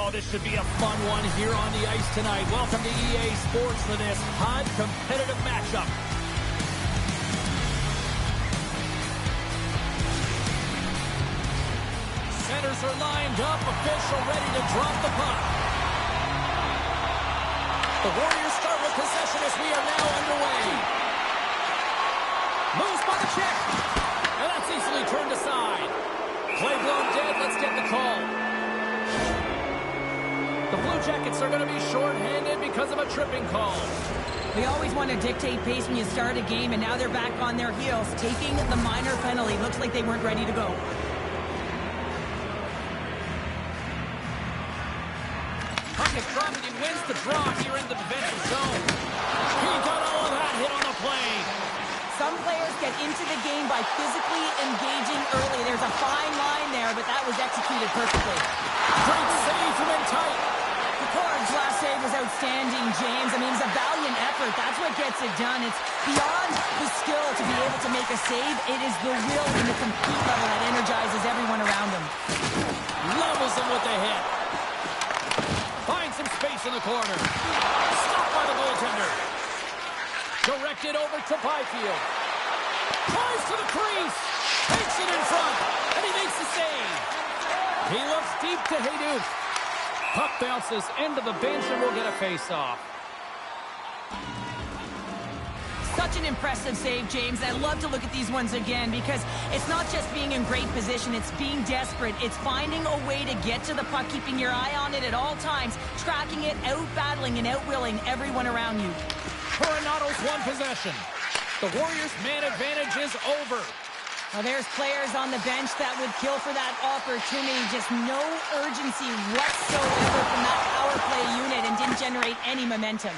Oh, this should be a fun one here on the ice tonight. Welcome to EA Sports for this hot, competitive matchup. Centers are lined up, official ready to drop the puck. The Warriors start with possession as we are now underway. Moves by the check. And that's easily turned aside. Play blown dead. Let's get the call. The Blue Jackets are going to be shorthanded because of a tripping call. We always want to dictate pace when you start a game, and now they're back on their heels, taking the minor penalty. Looks like they weren't ready to go. Puck is dropped, and he wins the draw here in the defensive zone. He got all of that hit on the play. Some players get into the game by physically engaging early. There's a fine line there, but that was executed perfectly. Great save from in tight. Picard's last save was outstanding, James. I mean, it's a valiant effort. That's what gets it done. It's beyond the skill to be able to make a save. It is the will and the compete level that energizes everyone around him. Levels him with the hit. Finds some space in the corner. Stopped by the goaltender. Directed over to Byfield. Tries to the crease. Takes it in front. And he makes the save. He looks deep to Jesus. Puck bounces into the bench and we'll get a face-off. Such an impressive save, James. I love to look at these ones again because it's not just being in great position, it's being desperate. It's finding a way to get to the puck, keeping your eye on it at all times, tracking it, out-battling and out-willing everyone around you. Coronato's won possession. The Warriors' man advantage is over. Well, there's players on the bench that would kill for that opportunity. Just no urgency whatsoever from that power play unit and didn't generate any momentum.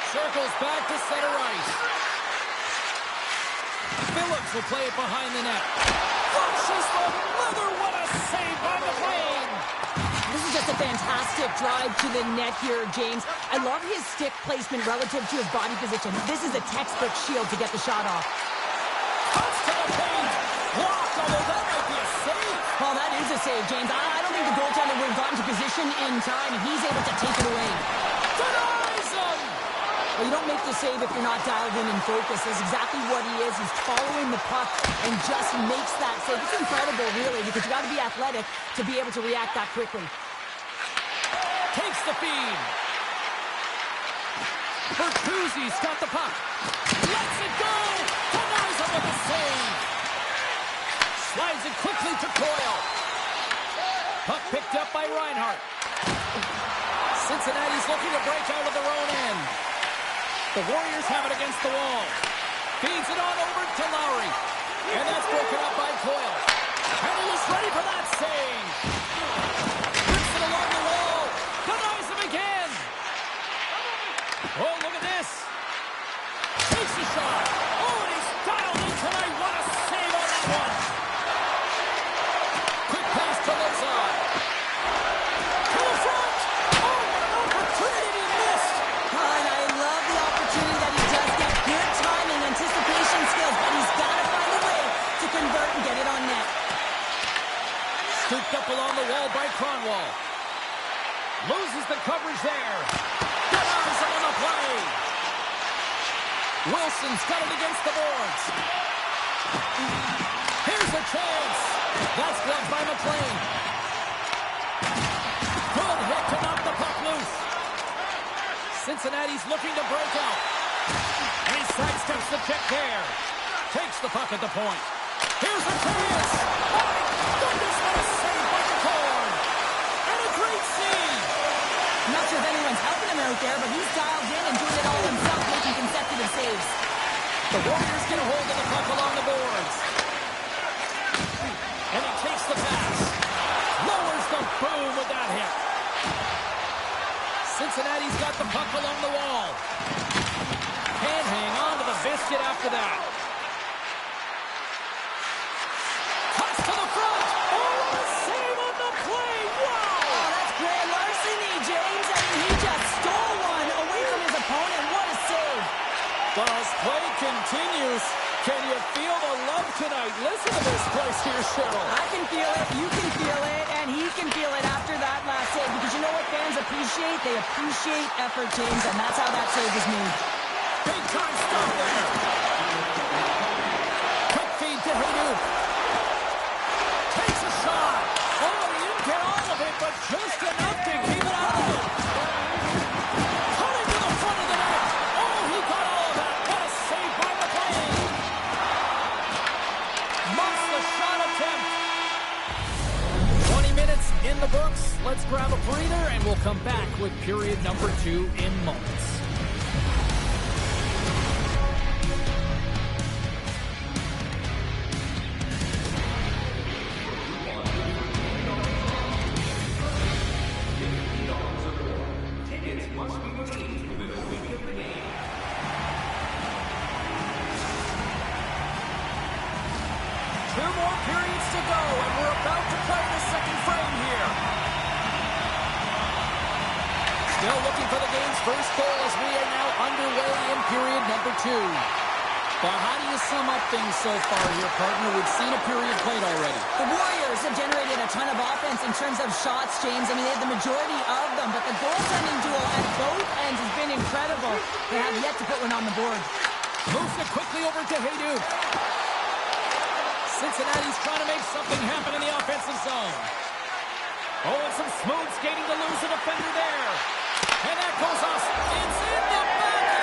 Circles back to center ice. Phillips will play it behind the net. Flushes the leather. What a save by McLean. This is just a fantastic drive to the net here, James. I love his stick placement relative to his body position. This is a textbook shield to get the shot off. Cuts to the paint. Blocked, although that might be a save. Well, that is a save, James. I don't think the goaltender would have gotten to position in time, and he's able to take it away. Denies him. Well, you don't make the save if you're not dialed in and focused. That's exactly what he is. He's following the puck and just makes that save. It's incredible, really, because you got to be athletic to be able to react that quickly. Takes the feed. Bertuzzi's got the puck. Lets it go. Denies him with the save. Slides it quickly to Coyle. Puck picked up by Reinhart. Cincinnati's looking to break out of their own end. The Warriors have it against the wall. Feeds it on over to Lowry. And that's broken up by Coyle. And he is ready for that save. Rips it along the wall. Denies him again. Oh, look at this. Takes a shot. Oh, and he's dialed in tonight. What a save on that one. Quick pass to Lozon. To the front. Oh, what an opportunity he missed. And I love the opportunity that he does get. Good timing, anticipation skills, but he's got to find a way to convert and get it on net. Scooped up along the wall by Cronwall. Loses the coverage there. Denies him on the play. Wilson's got it against the boards. Here's a chance. That's blocked by McLean. Good hit to knock the puck loose. Cincinnati's looking to break out. And he sidesteps the check there. Takes the puck at the point. Here's a chance. My goodness, what a save by the Corn. And a great save. I'm not sure if anyone's helping him out there, but he's dialed in and doing it all himself, making consecutive saves. The Warriors get a hold of the puck along the boards. And he takes the pass. Lowers the boom with that hit. Cincinnati's got the puck along the wall. Can't hang on to the biscuit after that. Cuts to the front. Oh, what a save on the play. Wow. Oh, that's grand larceny, James. I mean, he just stole one away from his opponent. What a save. Ball's play continues. Can you feel the love tonight? Listen to this place here, Cheryl. I can feel it, you can feel it, and he can feel it after that last save because you know what fans appreciate? They appreciate effort, James, and that's how that save was made. Big time stop there. Quick feed to Haydu. Takes a shot. Oh, he didn't get all of it, but just enough to keep it out of it. Cutting to the front of the net. Oh, he got all of that. What a save by McLean. Must the shot attempt. 20 minutes in the books. Let's grab a breather, and we'll come back with period number 2 in moments. Still looking for the game's first goal as we are now underway in period number 2. But how do you sum up things so far here, partner? We've seen a period played already. The Warriors have generated a ton of offense in terms of shots, James. I mean, they had the majority of them, but the goaltending duel at both ends has been incredible. They have yet to put one on the board. Moves it quickly over to Haydu. Cincinnati's trying to make something happen in the offensive zone. Oh, and some smooth skating to lose a defender there. And that goes off. It's in the back of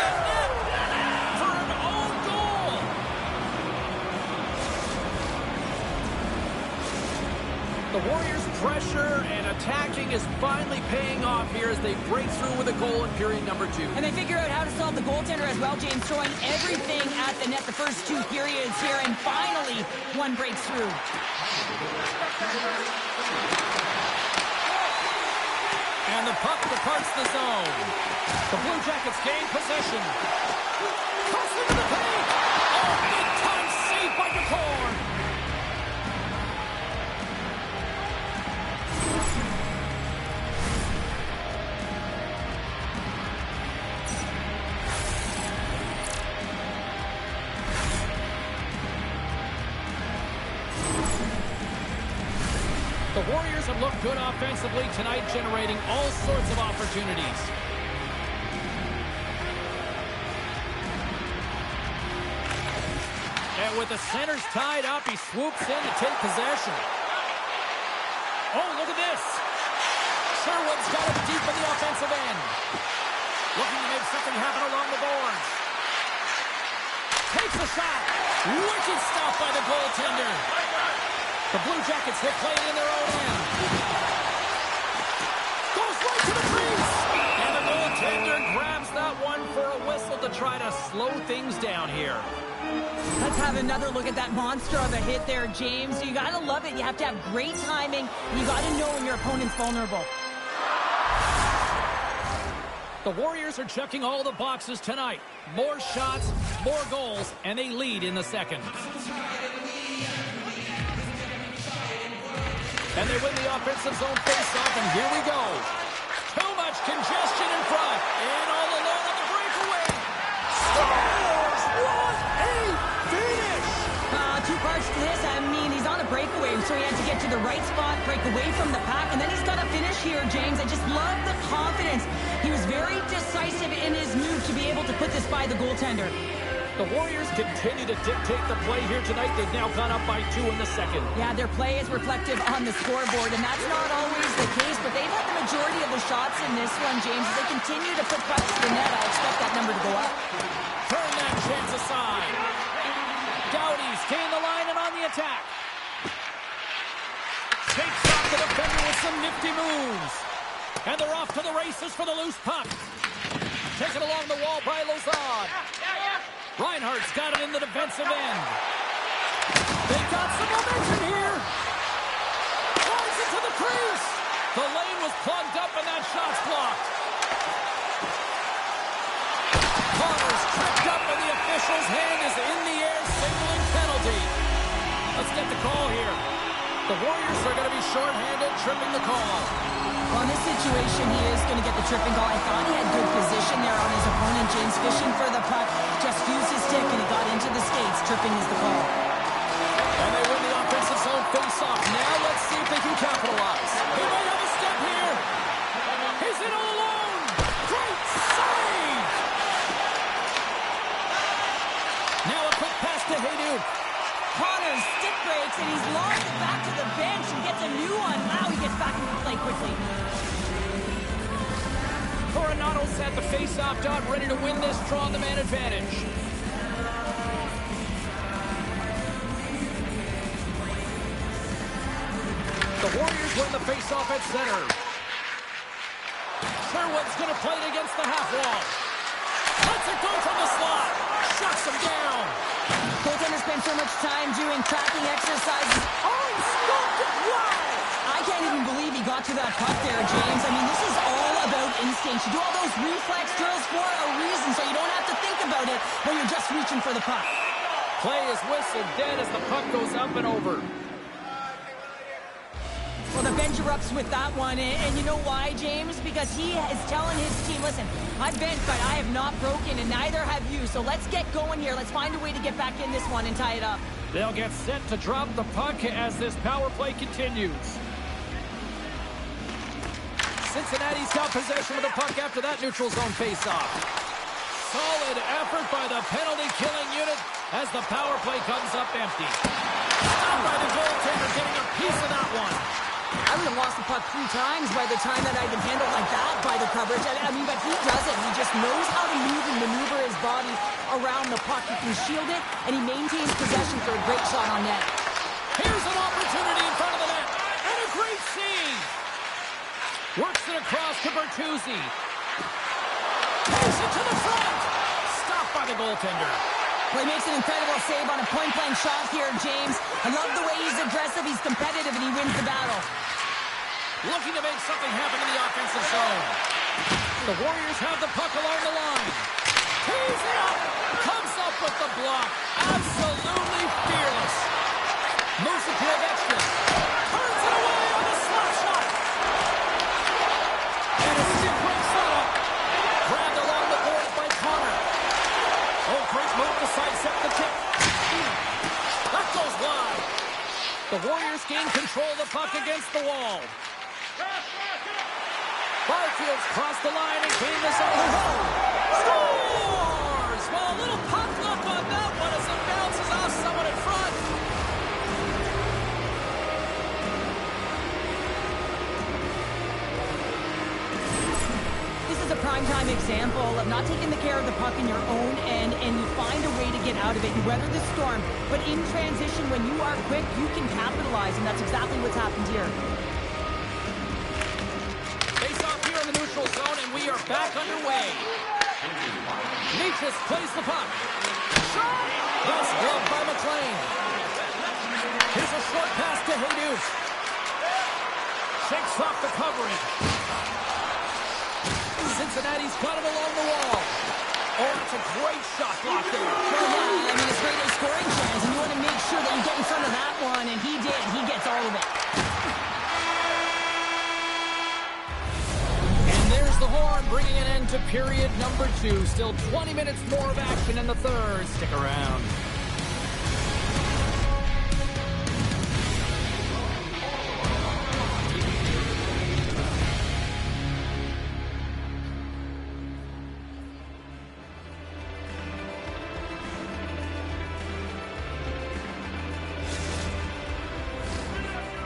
the net for an own goal. The Warriors' pressure and attacking is finally paying off here as they break through with a goal in period number 2. And they figure out how to solve the goaltender as well, James, throwing everything at the net the first 2 periods here, and finally one breaks through. And the puck departs the zone. The Blue Jackets gain possession. Cross into the paint. Oh, big-time save by DeCorn. The Warriors have looked good offensively tonight, generating all sorts of opportunities. And with the centers tied up, he swoops in to take possession. Oh, look at this. Sherwood's got it deep in the offensive end. Looking to make something happen along the boards. Takes a shot. Wicked stop by the goaltender. The Blue Jackets hit play in their own end. Goes right to the crease. And the goaltender grabs that one for a whistle to try to slow things down here. Let's have another look at that monster of a hit there, James. You got to love it. You have to have great timing. You got to know when your opponent's vulnerable. The Warriors are checking all the boxes tonight. More shots, more goals, and they lead in the second. And they win the offensive zone faceoff, and here we go. Too much congestion in front. And all alone on the breakaway. Scores! What a finish! Two parts to this. I mean, he's on a breakaway, so he had to get to the right spot, break away from the pack, and then he's got to finish here, James. I just love the confidence. He was very decisive in his move to be able to put this by the goaltender. The Warriors continue to dictate the play here tonight. They've now gone up by 2 in the second. Yeah, their play is reflective on the scoreboard, and that's not always the case, but they've had the majority of the shots in this one, James. As they continue to put pucks to the net, I expect that number to go up. Turn that chance aside. Doughty's gained the line and on the attack. Shakes off the defender with some nifty moves. And they're off to the races for the loose puck. Taken along the wall by Lozad. Reinhardt's got it in the defensive end. They've got some momentum here. Flies into the crease. The lane was plugged up and that shot's blocked. Connor's tripped up and the official's hand is in the air signaling penalty. Let's get the call here. The Warriors are going to be shorthanded, tripping the call. Well, in this situation, he is going to get the tripping call. I thought he had good position there on his opponent. James fishing for the puck, just used his stick and he got into the skates. Tripping is the call. And they win the offensive zone face-off. Now let's see if they can capitalize. They might have a step here. and he's lost it back to the bench and gets a new one. Wow, he gets back into play quickly. Coronato's at the face-off dot, ready to win this, draw the man advantage. The Warriors win the face-off at center. Sherwood's going to play it against the half wall. Lets it go from the slot. Shuts him down. Goaltender spent so much time doing tracking exercises. Oh, he stopped it. Wow! I can't even believe he got to that puck there, James. I mean, this is all about instinct. You do all those reflex drills for a reason, so you don't have to think about it when you're just reaching for the puck. Play is whistled dead as the puck goes up and over. Well, the bench erupts with that one, and you know why, James? Because he is telling his team, listen, I've bent, but I have not broken, and neither have you, so let's get going here. Let's find a way to get back in this one and tie it up. They'll get set to drop the puck as this power play continues. Cincinnati's got possession of the puck after that neutral zone faceoff. Solid effort by the penalty-killing unit as the power play comes up empty. Stopped by the goaltender, getting a piece of that one. I would have lost the puck 3 times by the time that I'd been handled like that by the coverage. I mean, but he doesn't. He just knows how to move and maneuver his body around the puck. He can shield it, and he maintains possession for a great shot on net. Here's an opportunity in front of the net, and a great save. Works it across to Bertuzzi. Takes it to the front. Stopped by the goaltender. Well, he makes an incredible save on a point-blank shot here, James. I love the way he's aggressive, he's competitive, and he wins the battle. Looking to make something happen in the offensive zone. The Warriors have the puck along the line. Tees it up. Comes up with the block. Absolutely fearless. Moves it to Ovechkin. Turns it away on the slap shot. And a stick break setup. Grabbed along the boards by Connor. Oh, great move to sidestep the tip. That goes wide. The Warriors gain control of the puck against the wall. Barfield's crossed the line and gained the zone. Scores! Well, a little puck luck on that one as it bounces off someone in front. This is a primetime example of not taking the care of the puck in your own end, and you find a way to get out of it. You weather the storm, but in transition, when you are quick, you can capitalize, and that's exactly what's happened here. Zone, and we are back underway. Nietzsche plays the puck. Shot! That's gloved by McLean. Here's a short pass to Jesus. Shakes off the coverage. Cincinnati's got it along the wall. Oh, that's a great shot block there. Well, yeah, I mean, it's great scoring chance, and you want to make sure that you get in front of that one, and he did. He gets all of it. The horn bringing an end to period number 2. Still 20 minutes more of action in the third. Stick around.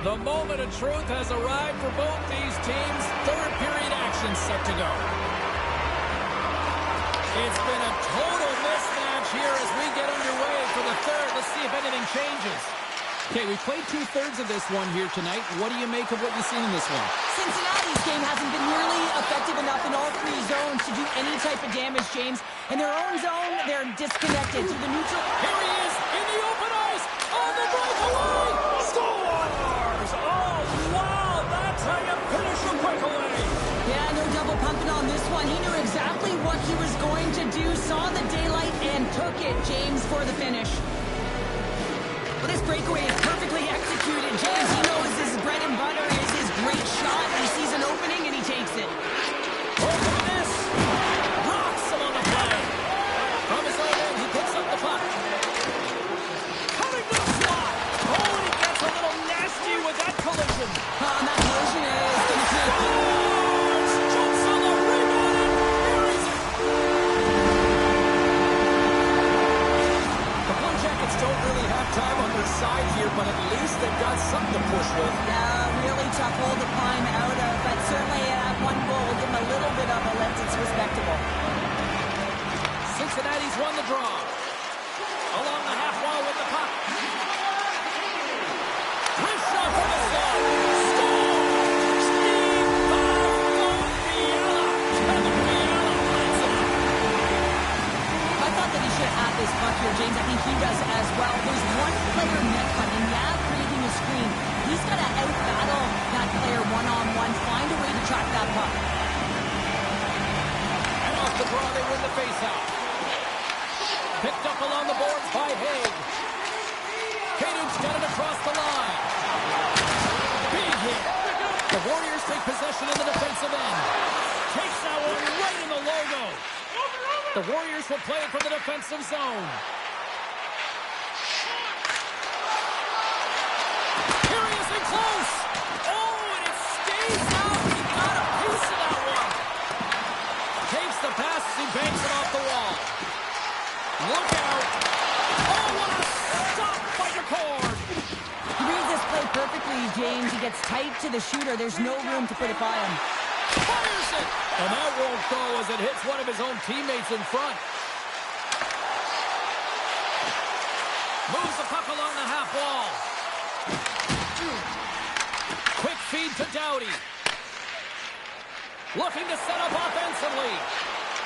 The moment of truth has arrived for both these teams. Third period action set to go. It's been a total mismatch here as we get underway for the third. Let's see if anything changes. Okay, we played 2/3 of this one here tonight. What do you make of what you've seen in this one? Cincinnati's game hasn't been nearly effective enough in all 3 zones to do any type of damage, James. In their own zone, they're disconnected to the neutral. Here he is in the open ice on the breakaway. Scores! Oh, wow! That's how you finish a breakaway. Yeah, no double pumping on this one. He knew exactly what he was going to do, saw the daylight, and took it, James, for the finish. Well, this breakaway is perfectly executed. James, he knows his bread and butter is his great shot. He sees an opening, and he takes it. Oh, look at this. Rocks him on the play. From his own end, he picks up the puck. Coming to the slot. Oh, and he gets a little nasty with that collision. And that collision is going to create... Jumps on the rebound and buries it. The Blue Jackets don't really have time on their side here, but at least faceoff. Picked up along the boards by Haig. Caden's got it across the line. Big hit. The Warriors take possession in the defensive end. Takes that one right in the logo. The Warriors will play it from the defensive zone. Here he is in close. Oh, and it stays out. He got a piece of that one. Takes the pass as he banks it off the wall. Look out. Oh, what a stop by McCord. He reads this play perfectly, James. He gets tight to the shooter. There's no room to put it by him. Fires it. And that won't go as it hits one of his own teammates in front. Moves the puck along the half wall. Quick feed to Doughty. Looking to set up offensively.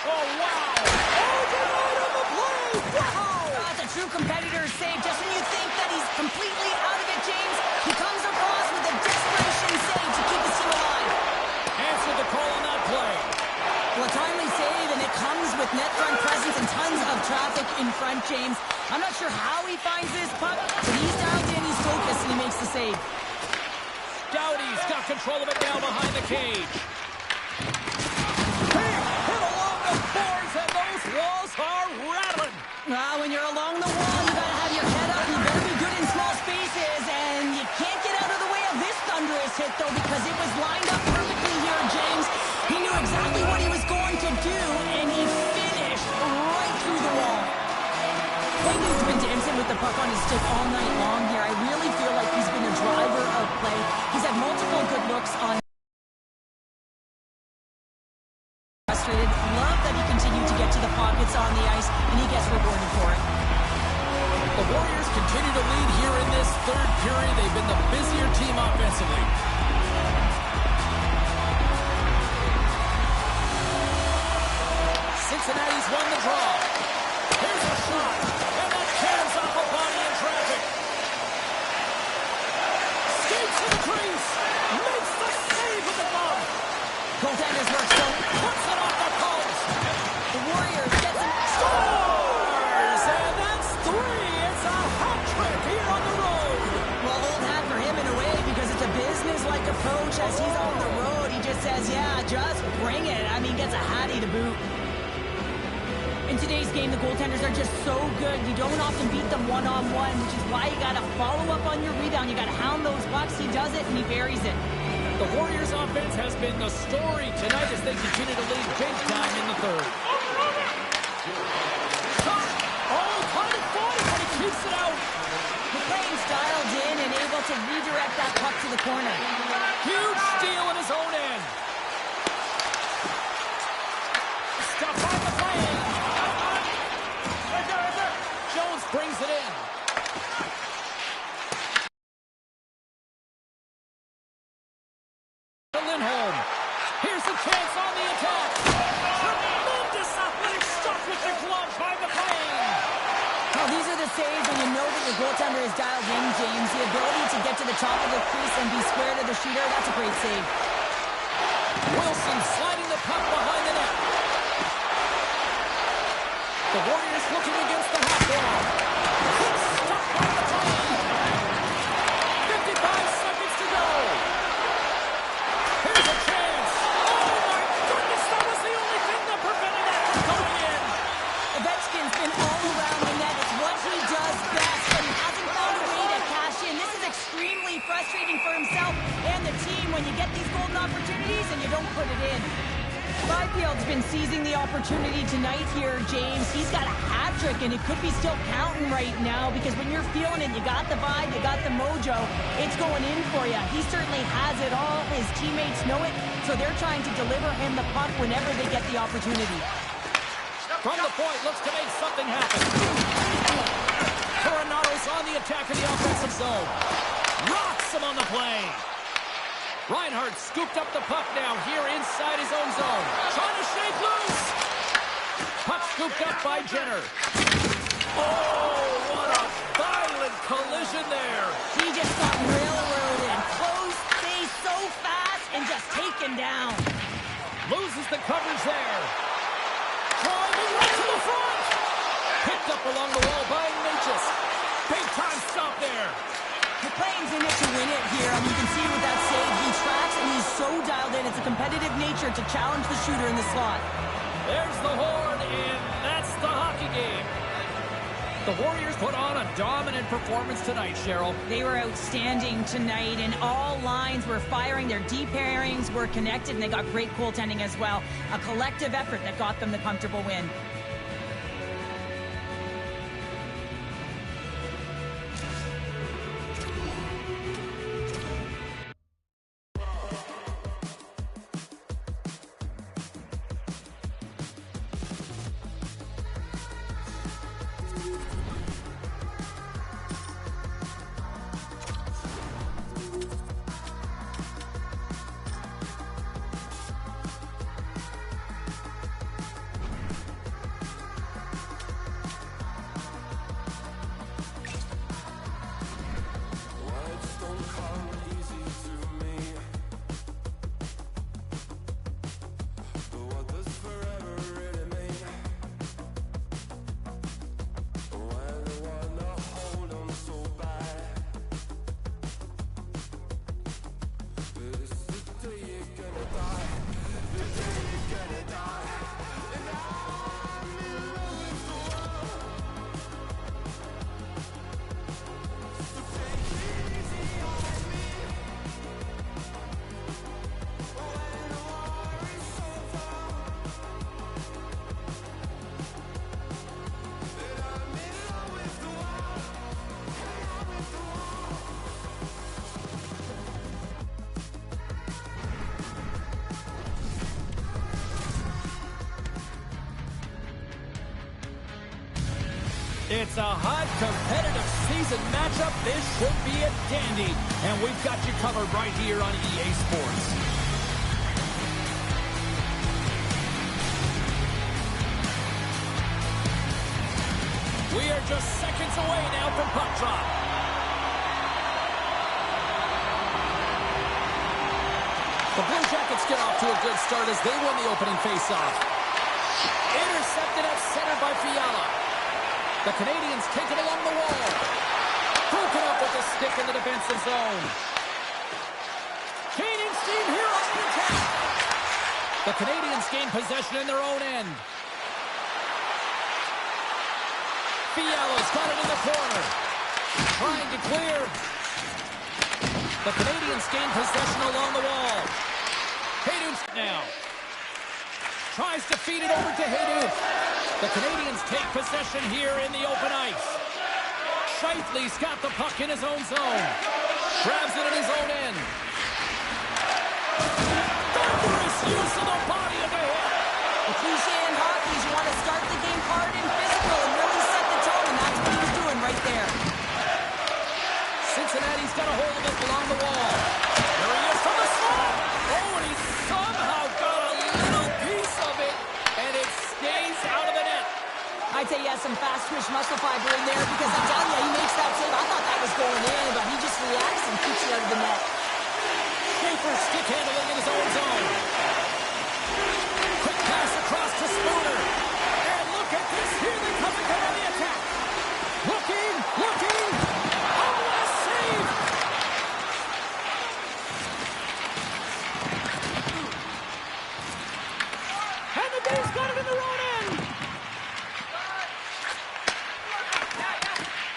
Oh, wow. Override on the play. Wow. That's a true competitor's save. Just when you think that he's completely out of it, James, he comes across with a desperation save to keep his team alive. Answered the call on that play. Well, a timely save, and it comes with net front presence and tons of traffic in front, James. I'm not sure how he finds this puck, but he's dialed in, he's focused, and he makes the save. Doughty's got control of it now behind the cage. Hit along the boards, and those walls are rattling. When you're along the wall, you gotta have your head up. You better be good in small spaces, and you can't get out of the way of this thunderous hit, though, because it was lined up perfectly here, James. He knew exactly what he was going to do, and he finished right through the wall. He's been dancing with the puck on his stick all night long here. I really feel like he's been a driver of play. He's had multiple good looks on. Frustrated. Love that he continued to get to the pockets on the ice, and he gets rewarded for it. The Warriors continue to lead here in this third period. They've been the busier team offensively. Cincinnati's won the draw. Here's a shot, and that cans off a body in traffic. Skates to the crease, makes the save with the glove. Goaltender's work still. Puts it off the post. The Warriors get some. Scores! And that's three. It's a hat trick here on the road. Well, old hat for him in a way, because it's a business-like approach. As he's on the road, he just says, yeah, just bring it. I mean, gets a hattie to boot. In today's game, the goaltenders are just so good. You don't often beat them one-on-one, which is why you got to follow up on your rebound. You got to hound those pucks. He does it, and he buries it. The Warriors' offense has been the story tonight as they continue to lead big time in the third. Oh, kind of fought, but he keeps it out. McLean's dialed in and able to redirect that puck to the corner. Huge steal in his own end. Stop by McLean. Jones brings it in. Lindholm. Here's the chance on the attack. Tremendous athletic stop with the glove by McLean. Now, these are the saves when you know that your goaltender is dialed in, James. The ability to get to the top of the crease and be square to the shooter, that's a great save. Wilson sliding the puck behind the net. The Warriors looking against the half wall. Stuck by McLean. 55 seconds to go. Here's a chance. Oh, my goodness, that was the only thing that prevented that from going in. Ovechkin's been all around the net. It's what he does best, but he hasn't found a way to cash in. This is extremely frustrating for himself and the team when you get these golden opportunities and you don't put it in. Byfield's been seizing the opportunity tonight here, James. He's got a hat trick, and it could be still counting right now because when you're feeling it, you got the vibe, you got the mojo, it's going in for you. He certainly has it all. His teammates know it, so they're trying to deliver him the puck whenever they get the opportunity. From the point, looks to make something happen. Coronato's on the attack in the offensive zone. Rocks him on the play. Reinhardt scooped up the puck now here inside his own zone. Trying to shake loose. Puck scooped up by Jenner. Oh, what a violent collision there. He just got railroaded. Close space so fast and just taken down. Loses the coverage there. Driving front! Picked up along the wall by Natchez. Big time stop there. McLean's in it to win it here. I mean, you can see with that save, he tracks and he's so dialed in. It's a competitive nature to challenge the shooter in the slot. There's the horn, and that's the hockey game. The Warriors put on a dominant performance tonight, Cheryl. They were outstanding tonight, and all lines were firing. Their deep pairings were connected, and they got great goaltending as well. A collective effort that got them the comfortable win. It's a hot, competitive season matchup. This should be a dandy. And we've got you covered right here on EA Sports. We are just seconds away now from puck drop. The Blue Jackets get off to a good start as they win the opening faceoff. Intercepted at center by Fiala. The Canadians take it along the wall. Broken up with the stick in the defensive zone. Canadians team here on the attack. The Canadians gain possession in their own end. Fiala's got it in the corner. Trying to clear. The Canadians gain possession along the wall. Haydu's now. Tries to feed it over to Haydu. The Canadians take possession here in the open ice. Scheifele's got the puck in his own zone. Grabs it in his own end. Thunderous use of the body of the hit. The cliche in hockey is you want to start the game hard and physical and really set the tone, and that's what he was doing right there. Cincinnati's got a hold of it along the wall. There he is from the slot. Oh, and he somehow got a little piece of it, and it stays out of the net. I'd say he has some fast twitch muscle fiber in there because I'm telling you, he makes that save. I thought that was going in, but he just reacts and keeps it out of the net. Schaefer stick handling in his own zone. Quick pass across to Spooner. And look at this. Here they come again on the attack. Looking. Oh, what a save. And the Dave's got it in their own end.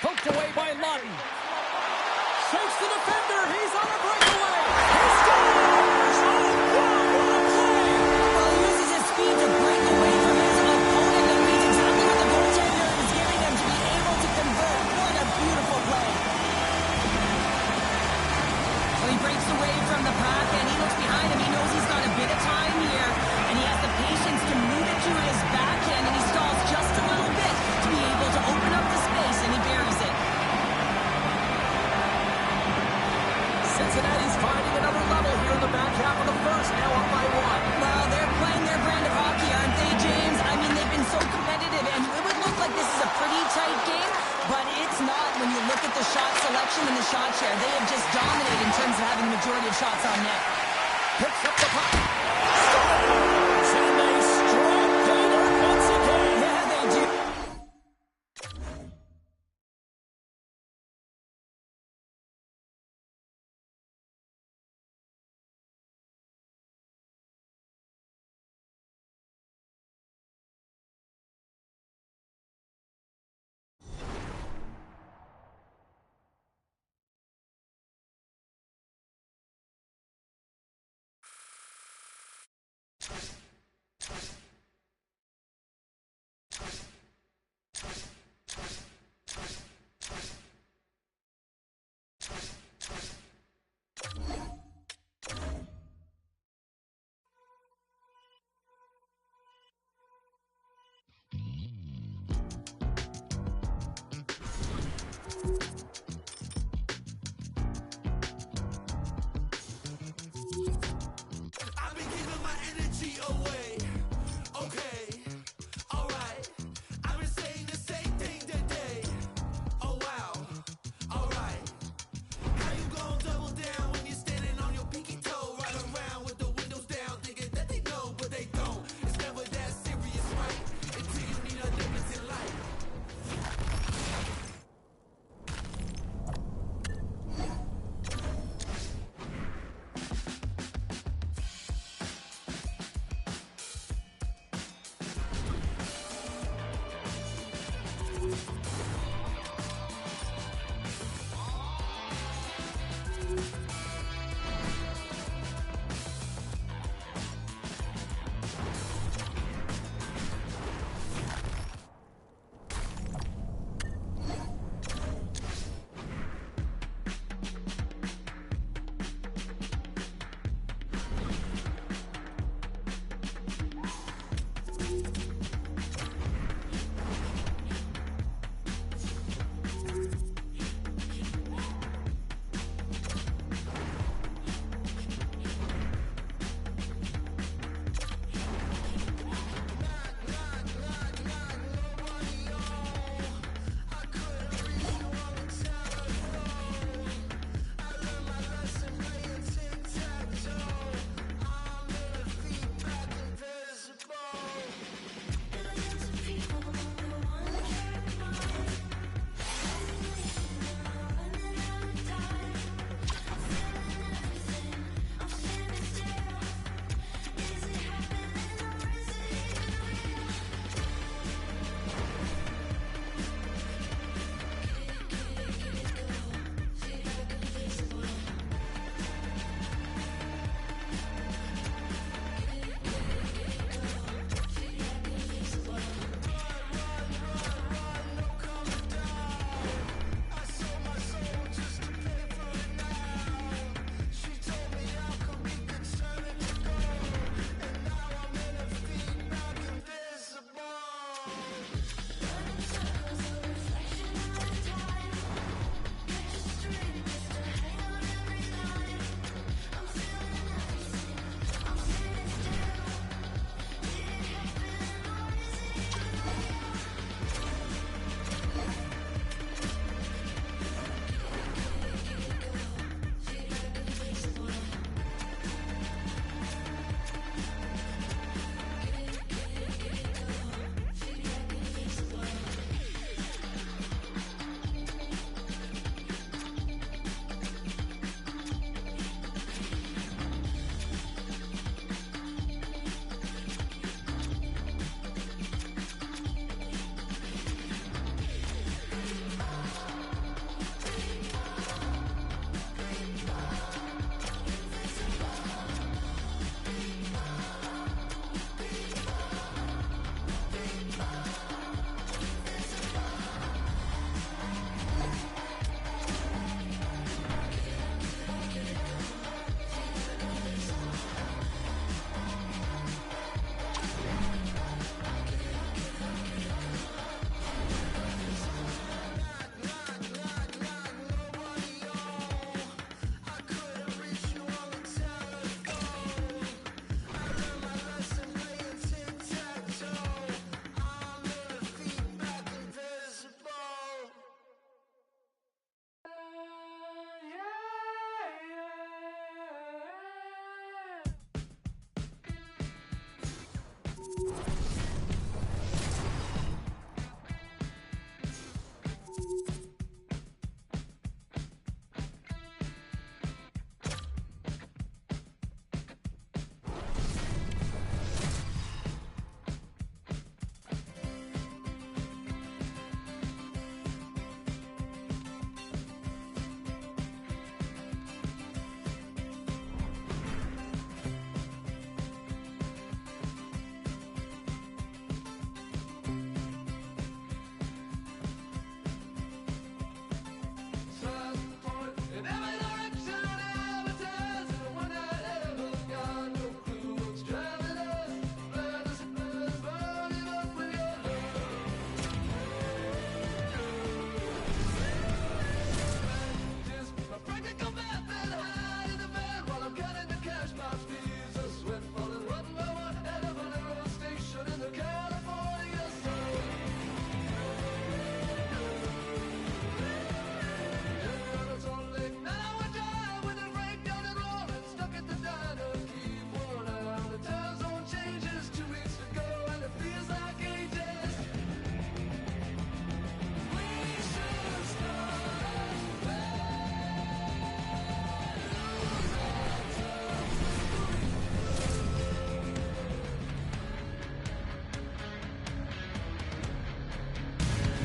Poked away by Lawton. Shakes the defender. He's on a breakaway. He scores! Oh, wow, what a play! Well, he uses his speed to break away from his opponent and reads exactly what the goaltender is giving him to be able to convert. What a beautiful play. Well, he breaks away from the pack and he looks behind him. He knows he's got a bit of time here and he has the patience to move it to his backhand and he stalls just a little bit to be able to open up the space and he buries it. Cincinnati's finding another level here in the back half of the first, now up by one. Well, they're playing their brand of hockey, aren't they, James? I mean, they've been so competitive, and it would look like this is a pretty tight game, but it's not when you look at the shot selection and the shot share. They have just dominated in terms of having the majority of shots on net. Picks up the puck. Scores! And they strike Taylor once again. Yeah, they do.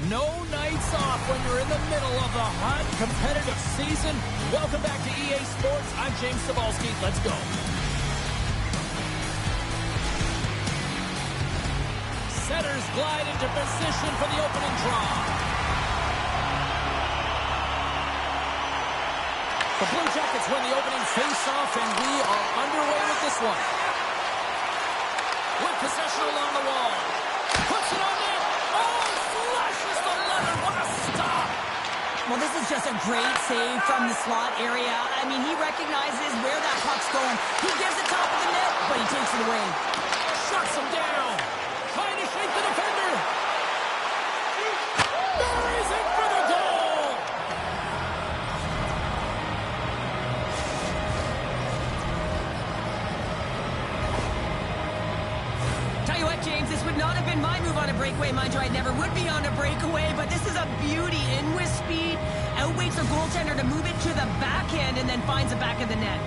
No nights off when you're in the middle of the hot, competitive season. Welcome back to EA Sports. I'm James Cebulski. Let's go. Setters glide into position for the opening draw. The Blue Jackets win the opening face-off, and we are underway with this one. With possession along the wall. Puts it on net. Oh, flashes the leather. What a stop. Well, this is just a great save from the slot area. I mean, he recognizes where that puck's going. He gives it top of the net, but he takes it away. Shuts him down. Trying to shake the defender. Buries it for the goal. Tell you what, James, this would not have been my move on a breakaway. Mind you, I never would be on a breakaway, but this is a beauty. In with speed, outwaits the goaltender to move it to the backhand and then finds the back of the net.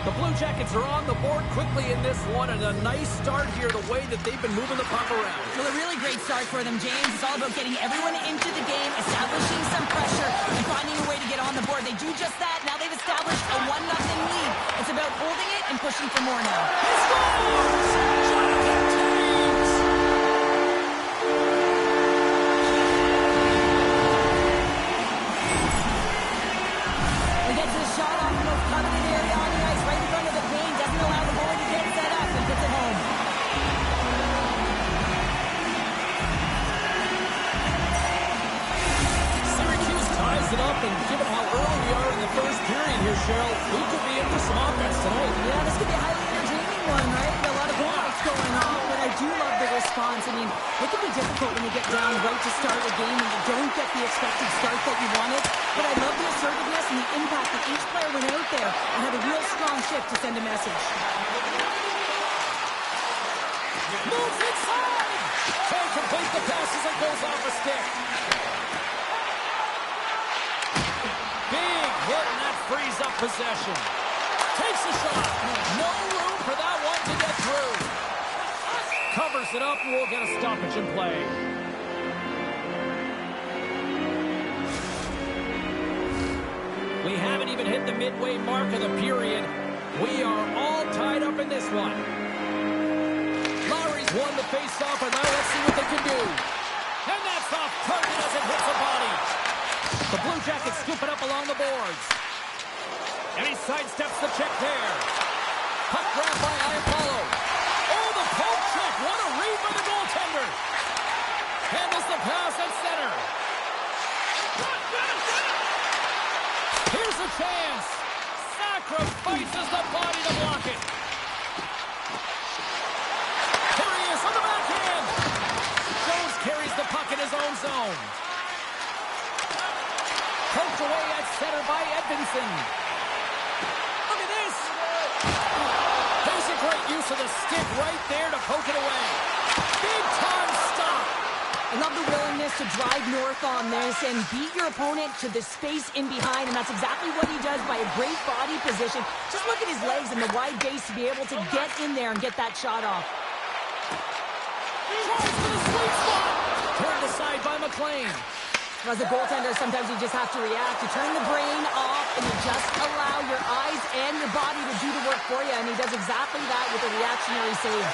The Blue Jackets are on the board quickly in this one, and a nice start here the way that they've been moving the puck around. Well, a really great start for them, James. It's all about getting everyone into the game, establishing some pressure, and finding a way to get on the board. They do just that. Now they've established a 1-0 lead. It's about holding it and pushing for more now. He scores! Jonathan Taves! He gets his shot off the most coveted area on the ice, right in front of the paint. Doesn't allow the goalie to get set up and puts it home. Syracuse ties it up, and given how early we are in the first period here, Cheryl, we could be in for some offense tonight. Yeah, this could be a highly entertaining one, right? A lot of points going on, but I do love the response. I mean, it can be difficult when you get down right to start a game and you don't get the expected start that you wanted, but I love the assertiveness and the impact that each player went out there and had a real strong shift to send a message. Moves inside! Can't complete the passes and goes off a stick. Big hit, and that frees up possession. Takes a shot. No room for that one to get through. Covers it up, and we'll get a stoppage in play. We haven't even hit the midway mark of the period. We are all tied up in this one. Lowry's won the face-off, and now let's see what they can do. And that's off target as it hits the body. The Blue Jackets scoop it up along the boards. And he sidesteps the check there. Puck grab by Iapollo. Oh, the poke check. What a read by the goaltender. Handles the pass at center. Here's a chance. Sacrifices the body to block it. Here he is on the backhand. Jones carries the puck in his own zone. Poked away at center by Edvinsson. Look at this. There's a great use of the stick right there to poke it away. Big time stop. I love the willingness to drive north on this and beat your opponent to the space in behind, and that's exactly what he does by a great body position. Just look at his legs and the wide base to be able to get in there and get that shot off. Tries for the sweet spot. Turned aside by McLean. As a goaltender, sometimes you just have to react. You turn the brain off, and you just allow your eyes and your body to do the work for you, and he does exactly that with a reactionary save.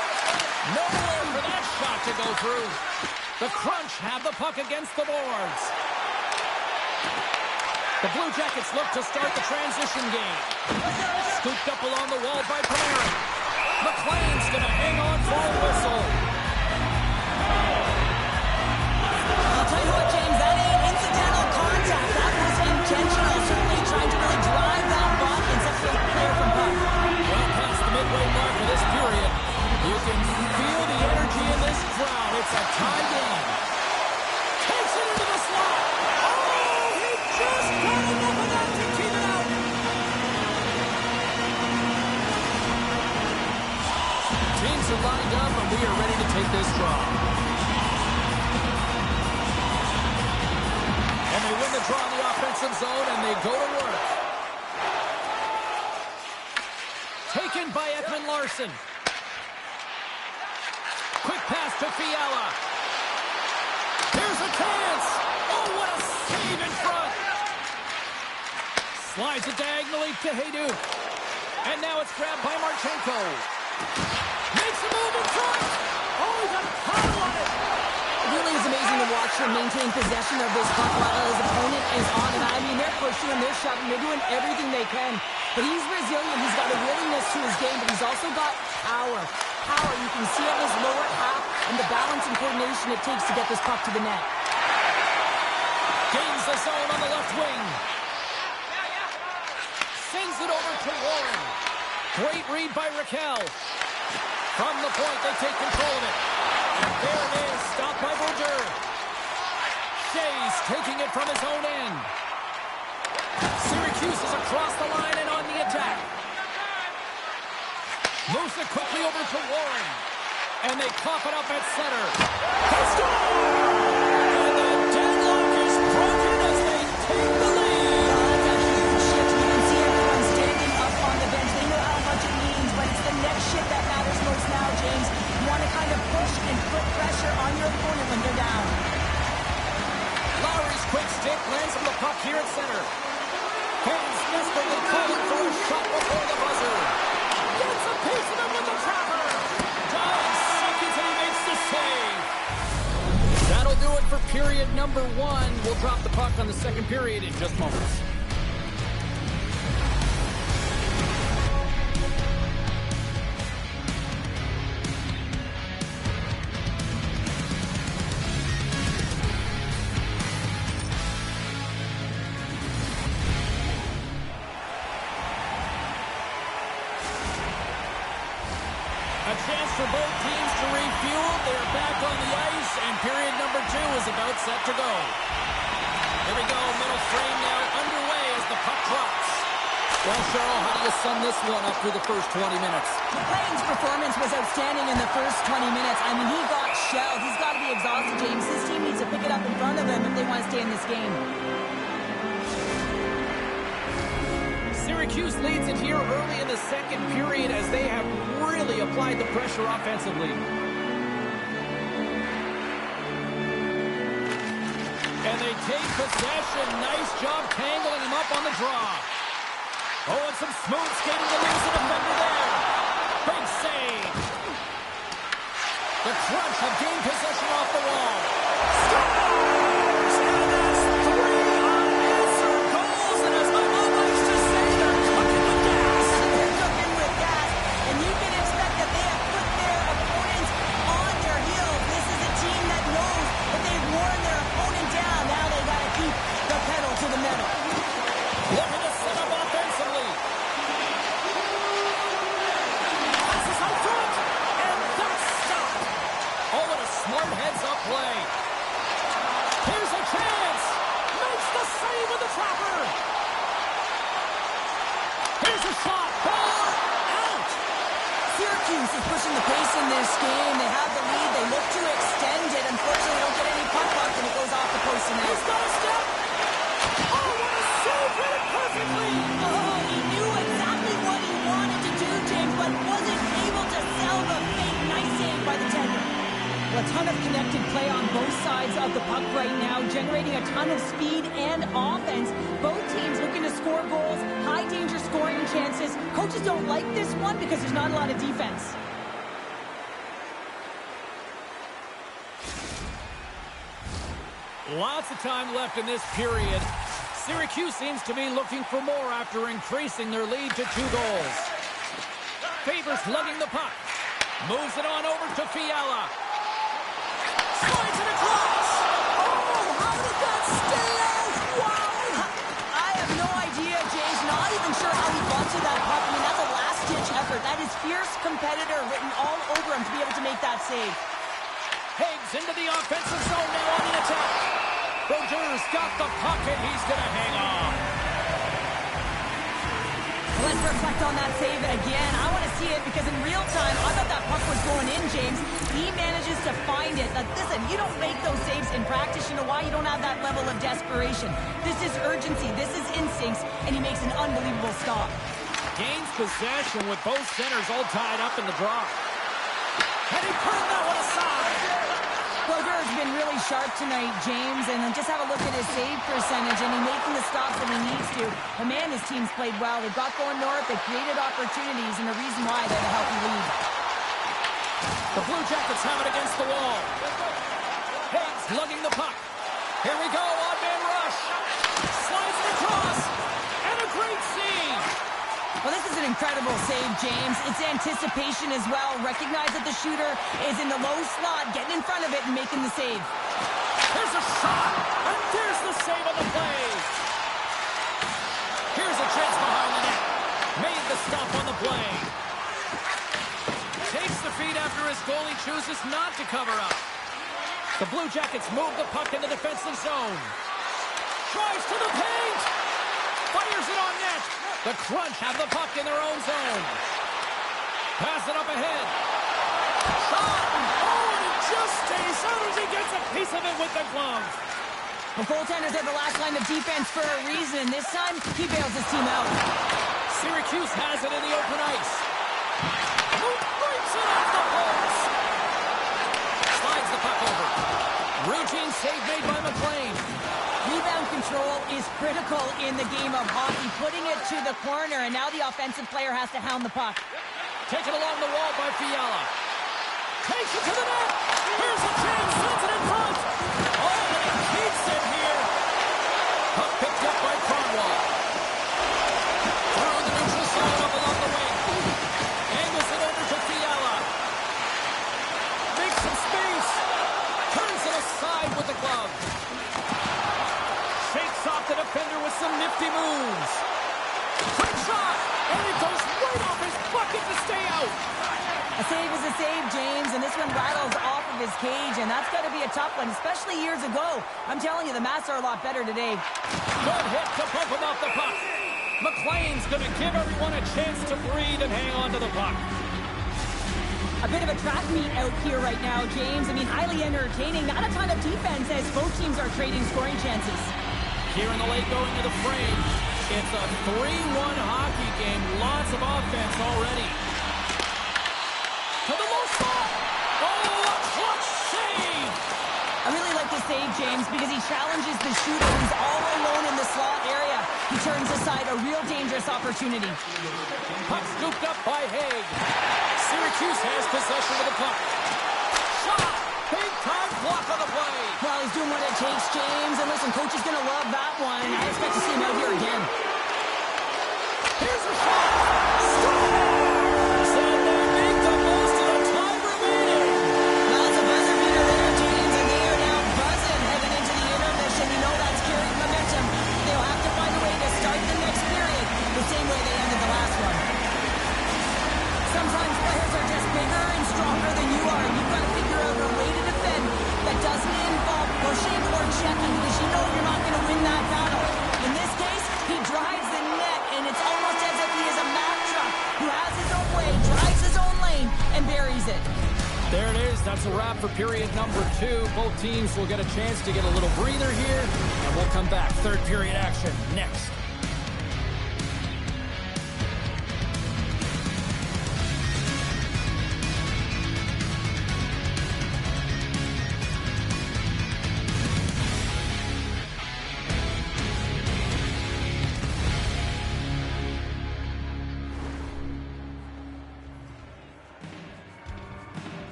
Nowhere for that shot to go through. The Crunch have the puck against the boards. The Blue Jackets look to start the transition game. Scooped up along the wall by Panarin. McLean's going to hang on for a whistle. I'll tell you what, James, that ain't incidental contact. That was intentional. Certainly trying to really drive that puck and separate the player from puck. Well past the midway mark of this period, you can feel the energy in this crowd. It's a tie game. Takes it into the slot. Oh, he just got enough of that to keep it out. Teams are lined up, and we are ready to take this draw. And they win the draw in the offensive zone, and they go to work. Taken by Ekman Larsson. Quick pass to Fiala. Here's a chance. Slides it diagonally to Jesus. And now it's grabbed by Marchenko. Makes a move in front. Oh, he's got a title on it. It really is amazing to watch him maintain possession of this puck while his opponent is on it. I mean, they're pushing him, they're shoving, they're doing everything they can. But he's resilient. He's got a willingness to his game, but he's also got power. Power, you can see on his lower half and the balance and coordination it takes to get this puck to the net. Gains the zone on the left wing. Sends it over to Warren. Great read by Raquel. From the point, they take control of it. And there it is, stopped by Bouger. Shays taking it from his own end. Syracuse is across the line and on the attack. Moves it quickly over to Warren. And they cough it up at center. He scores! And the deadlock is broken as they take the lead. That's a huge shift. You can see everyone standing up on the bench. They know how much it means, but it's the next shift that matters most now, James. You want to kind of push and put pressure on your opponent when they're down. Lowry's quick stick lands on the puck here at center. Fans desperately calling for a shot before the buzzer. Gets a piece of him with the trapper. Dogs seconds and he makes the save. That'll do it for period number 1. We'll drop the puck on the second period in just moments. A chance for both teams to refuel. They're back on the ice, and period number 2 is about set to go. Here we go, middle frame now underway as the puck drops. Well, Cheryl, how do you sum this one up through the first 20 minutes? McLean's performance was outstanding in the first 20 minutes. I mean, he got shelled. He's got to be exhausted, James. This team needs to pick it up in front of him if they want to stay in this game. Syracuse leads it here early in the second period as they have really applied the pressure offensively. And they take possession. Nice job tangling him up on the draw. Oh, and some smooth skating to lose the defender there. Big save. The Crunch have gained possession off the wall. Scores! And that's 3 unanswered goals. And as my mom likes to say, they're cooking with gas. They're cooking with gas, and you can expect that they have put their opponents on their heels. This is a team that knows that they've worn their opponent down. Now they got to keep the pedal to the metal. Looking to set up offensively. Passes out front. And that's stopped. Oh, what a smart heads-up play. Here's a chance. Makes the save with the trapper. Here's a shot. Ball out. Syracuse is pushing the pace in this game. They have the lead. They look to extend it. Unfortunately, they don't get any puck luck, and it goes off the post and out. He's got a step. Oh, what a save. Hit it perfectly. Oh, he knew exactly what he wanted to do, James, but wasn't able to sell the fake. Nice save by the tender. A ton of connected play on both sides of the puck right now, generating a ton of speed and offense. Both teams looking to score goals, high-danger scoring chances. Coaches don't like this one because there's not a lot of defense. Lots of time left in this period. Syracuse seems to be looking for more after increasing their lead to 2 goals. Favors lugging the puck. Moves it on over to Fiala. Slides it across. Oh, how did that stay out? Wow! I have no idea, James. Not even sure how he got to that puck. I mean, that's a last-ditch effort. That is fierce competitor written all over him to be able to make that save. Higgs into the offensive zone now on the attack. Brodeurs got the puck and he's going to hang on. Let's reflect on that save again. I want to see it because in real time, I thought that puck was going in, James. He manages to find it. Like, listen, you don't make those saves in practice. You know why? You don't have that level of desperation. This is urgency. This is instincts, and he makes an unbelievable stop. Gains possession with both centers all tied up in the draw. And he put that one aside. Brodeurs been really sharp tonight, James, and just have a look at his save percentage, and he's making the stops that he needs to. But man, his team's played well. They've got going north, they've created opportunities, and the reason why they're the healthy lead. The Blue Jackets have it against the wall. Hayes lugging the puck. Here we go, odd-man rush. Slides it across, and a great save. Well, this is an incredible save, James. It's anticipation as well. Recognize that the shooter is in the low slot, getting in front of it and making the save. Here's a shot, and there's the save on the play. Here's a chance behind the net. Made the stop on the play. Takes the feed after his goalie chooses not to cover up. The Blue Jackets move the puck in the defensive zone. Drives to the paint. Fires it on net. The Crunch have the puck in their own zone. Pass it up ahead. Shot! Oh, and it just stays out as he gets a piece of it with the glove. The goaltenders are the last line of defense for a reason. This time, he bails his team out. Syracuse has it in the open ice. Who breaks it off the post? Slides the puck over. Routine save made by McLean. Rebound control is critical in the game of hockey, putting it to the corner, and now the offensive player has to hound the puck. Taken along the wall by Fiala. Takes it to the net. Here's a chance. Sends it in front. Oh, and he keeps it here. Puck picked up by Cronwall. Through the neutral zone up along the wing. Angles it over to Fiala. Makes some space. Turns it aside with the glove. Shakes off the defender with some nifty moves. Quick shot, and it goes right off his bucket to stay out. A save is a save, James, and this one rattles off of his cage, and that's got to be a tough one, especially years ago. I'm telling you, the Mats are a lot better today. Good hit to bump him off the puck. McLean's going to give everyone a chance to breathe and hang on to the puck. A bit of a track meet out here right now, James. I mean, highly entertaining. Not a ton of defense as both teams are trading scoring chances. Here in the late going to the frame. It's a 3-1 hockey game. Lots of offense already. To the low spot. Oh, a clutch save. I really like this save, James, because he challenges the shooter who's all alone in the slot area. He turns aside a real dangerous opportunity. Puck scooped up by Haig. Syracuse has possession of the puck. Shot! Big time block on the play. Well, he's doing what it takes, James. And listen, coach is going to love that one. I expect to see him out here again. Here's a shot. Stop! And they make the most of the time remaining. Well, it's a buzzer beater there, James, and they are now buzzing heading into the intermission. You know that's carrying momentum. They'll have to find a way to start the next period the same way they ended the last one. Sometimes players are just bigger and stronger than you are. You've got to figure out a way to defend that doesn't involve pushing or checking because you know you're not going to win that battle. In this case, he drives the net, and it's almost as if he is a Mack truck who has his own way, drives his own lane, and buries it. There it is. That's a wrap for period number 2. Both teams will get a chance to get a little breather here, and we'll come back. Third period action next.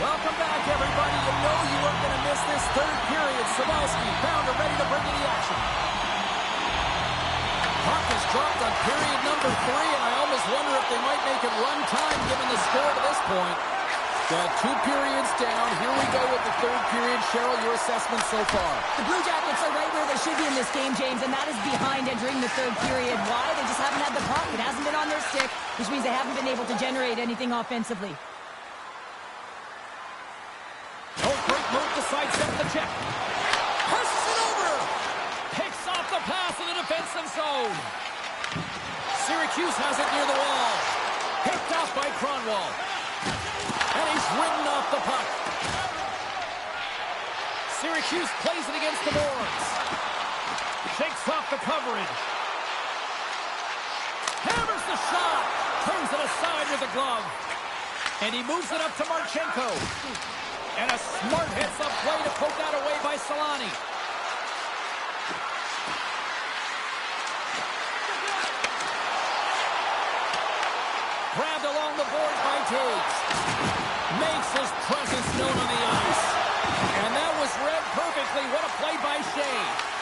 Welcome back, everybody. You know you weren't going to miss this third period. Sabalski found her ready to bring in the action. Puck is dropped on period number 3, and I almost wonder if they might make it run time given the score to this point. Got 2 periods down. Here we go with the third period. Cheryl, your assessment so far? The Blue Jackets are right where they should be in this game, James, and that is behind entering the third period. Why? They just haven't had the puck. It hasn't been on their stick, which means they haven't been able to generate anything offensively. Sidestep the check. Passes it over. Picks off the pass in the defensive zone. Syracuse has it near the wall. Picked off by Cronwall. And he's ridden off the puck. Syracuse plays it against the boards. Shakes off the the coverage. Hammers the shot. Turns it aside with the glove. And he moves it up to Marchenko. And a smart heads-up play to poke that away by Solani. Grabbed along the boards by Taves. Makes his presence known on the ice. And that was read perfectly. What a play by Shea.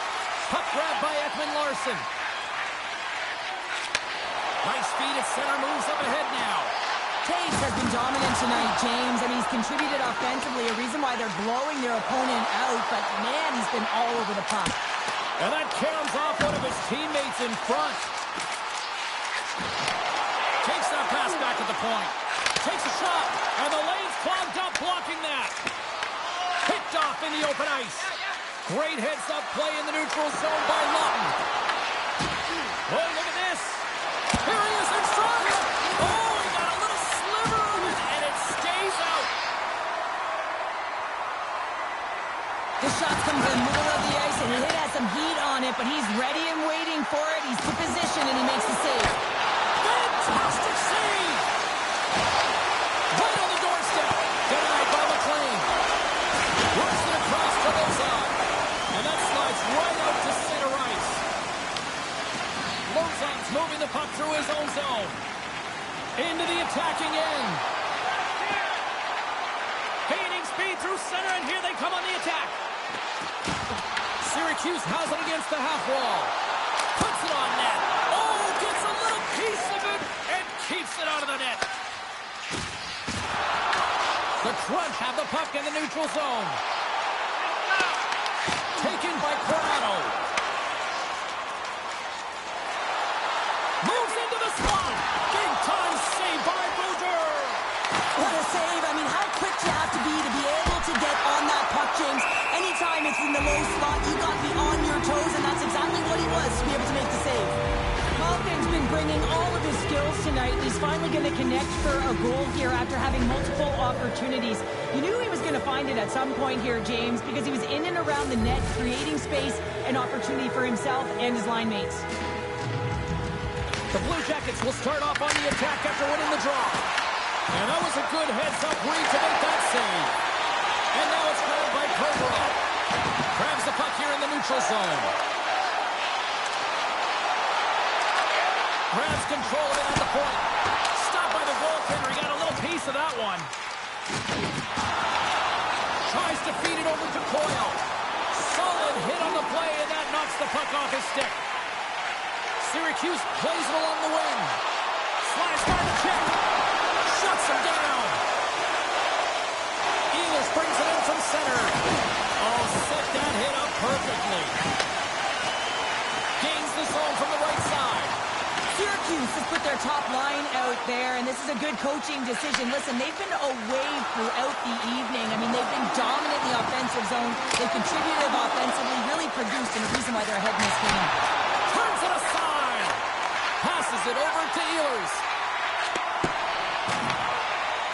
Puck grab by Ekman-Larsson. Nice feed at center, moves up ahead now. Taves has been dominant tonight, James, and he's contributed offensively, a reason why they're blowing their opponent out, but man, he's been all over the puck. And that caroms off one of his teammates in front. Takes that pass back at the point. Takes a shot, and the lane's clogged up, blocking that. Picked off in the open ice. Great heads-up play in the neutral zone by Lawton. Oh, look at this. Here he is in front. Oh, he got a little sliver of it, and it stays out. The shot comes in the middle of the ice, and he has some heat on it, but he's ready and waiting for it. He's to position, and he makes the save. Fantastic save! Right on the doorstep. Denied by McLean. Works it across to Lozon. And that slides right out to center ice. Lozon's moving the puck through his own zone. Into the attacking end. Gaining speed through center, and here they come on the attack. Syracuse has it against the half wall. Puts it on net. Oh, gets a little piece of it and keeps it out of the net. The Crunch have the puck in the neutral zone. Taken by Corrado. Moves into the slot. Big time save by Boucher. What a save. I mean, how quick you have to be able to get on that puck, James. Anytime it's in the low slot, you got to be on your toes, and that's exactly what he was to be able to make the save. Malkin's been bringing all of his skills tonight. He's finally going to connect for a goal here after having multiple opportunities. You knew he was going to find it at some point here, James, because he was in and around the net, creating space and opportunity for himself and his line mates. The Blue Jackets will start off on the attack after winning the draw. And that was a good heads-up read to make that save. And now it's grabbed by Provorov. Grabs the puck here in the neutral zone. Grabs control of it at the point. Stopped by the goaltender. He got a little piece of that one. Tries to feed it over to Coyle. Solid hit on the play, and that knocks the puck off his stick. Syracuse plays it along the wing. Slides by the check. Shuts him down. Ehlers brings it in from center. Oh, set that hit up perfectly. Gains the zone from the right side. Syracuse has put their top line out there, and this is a good coaching decision. Listen, they've been away throughout the evening. I mean, they've been dominant in the offensive zone. They've contributed offensively, really produced, and the reason why they're ahead in this game. Turns it aside. Passes it over to Ehlers.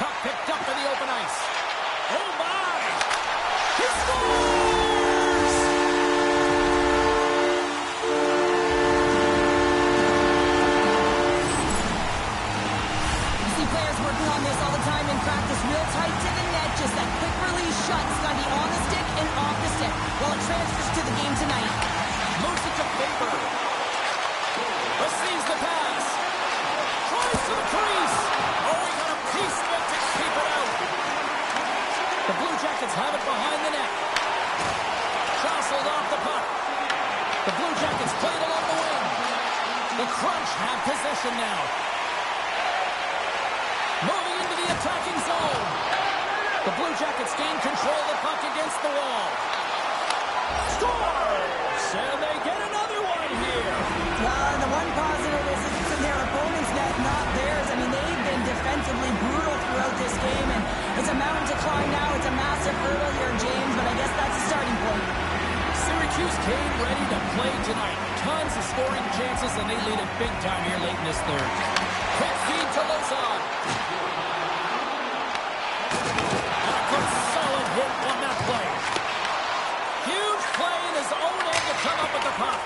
Puck picked up in the open ice. Oh, my! He scores! You see players working on this all the time in practice. Real tight to the net. Just that quick release shot. It's got to be on the stick and off the stick. Well, it transfers to the game tonight. Moves it to Faber. Receives the pass. Tries to the crease. Oh, he got a piece of it to keep it out. The Blue Jackets have it behind the net. Jostled off the puck. The Blue Jackets play it along the wing. The Crunch have possession now. Moving into the attacking zone. The Blue Jackets gain control of the puck against the wall. Scores! And they get another one here. And the one positive is it's in their opponent's net, not theirs. I mean, they've been defensively brutal throughout this game, and it's a mountain to climb now. It's a massive hurdle here, James, but I guess that's a starting point. Syracuse came ready to play tonight. Tons of scoring chances, and they lead it big time here late in this third. Quick feed to Lozon. And a good solid hit on that play. Huge play in his own end to come up with the puck.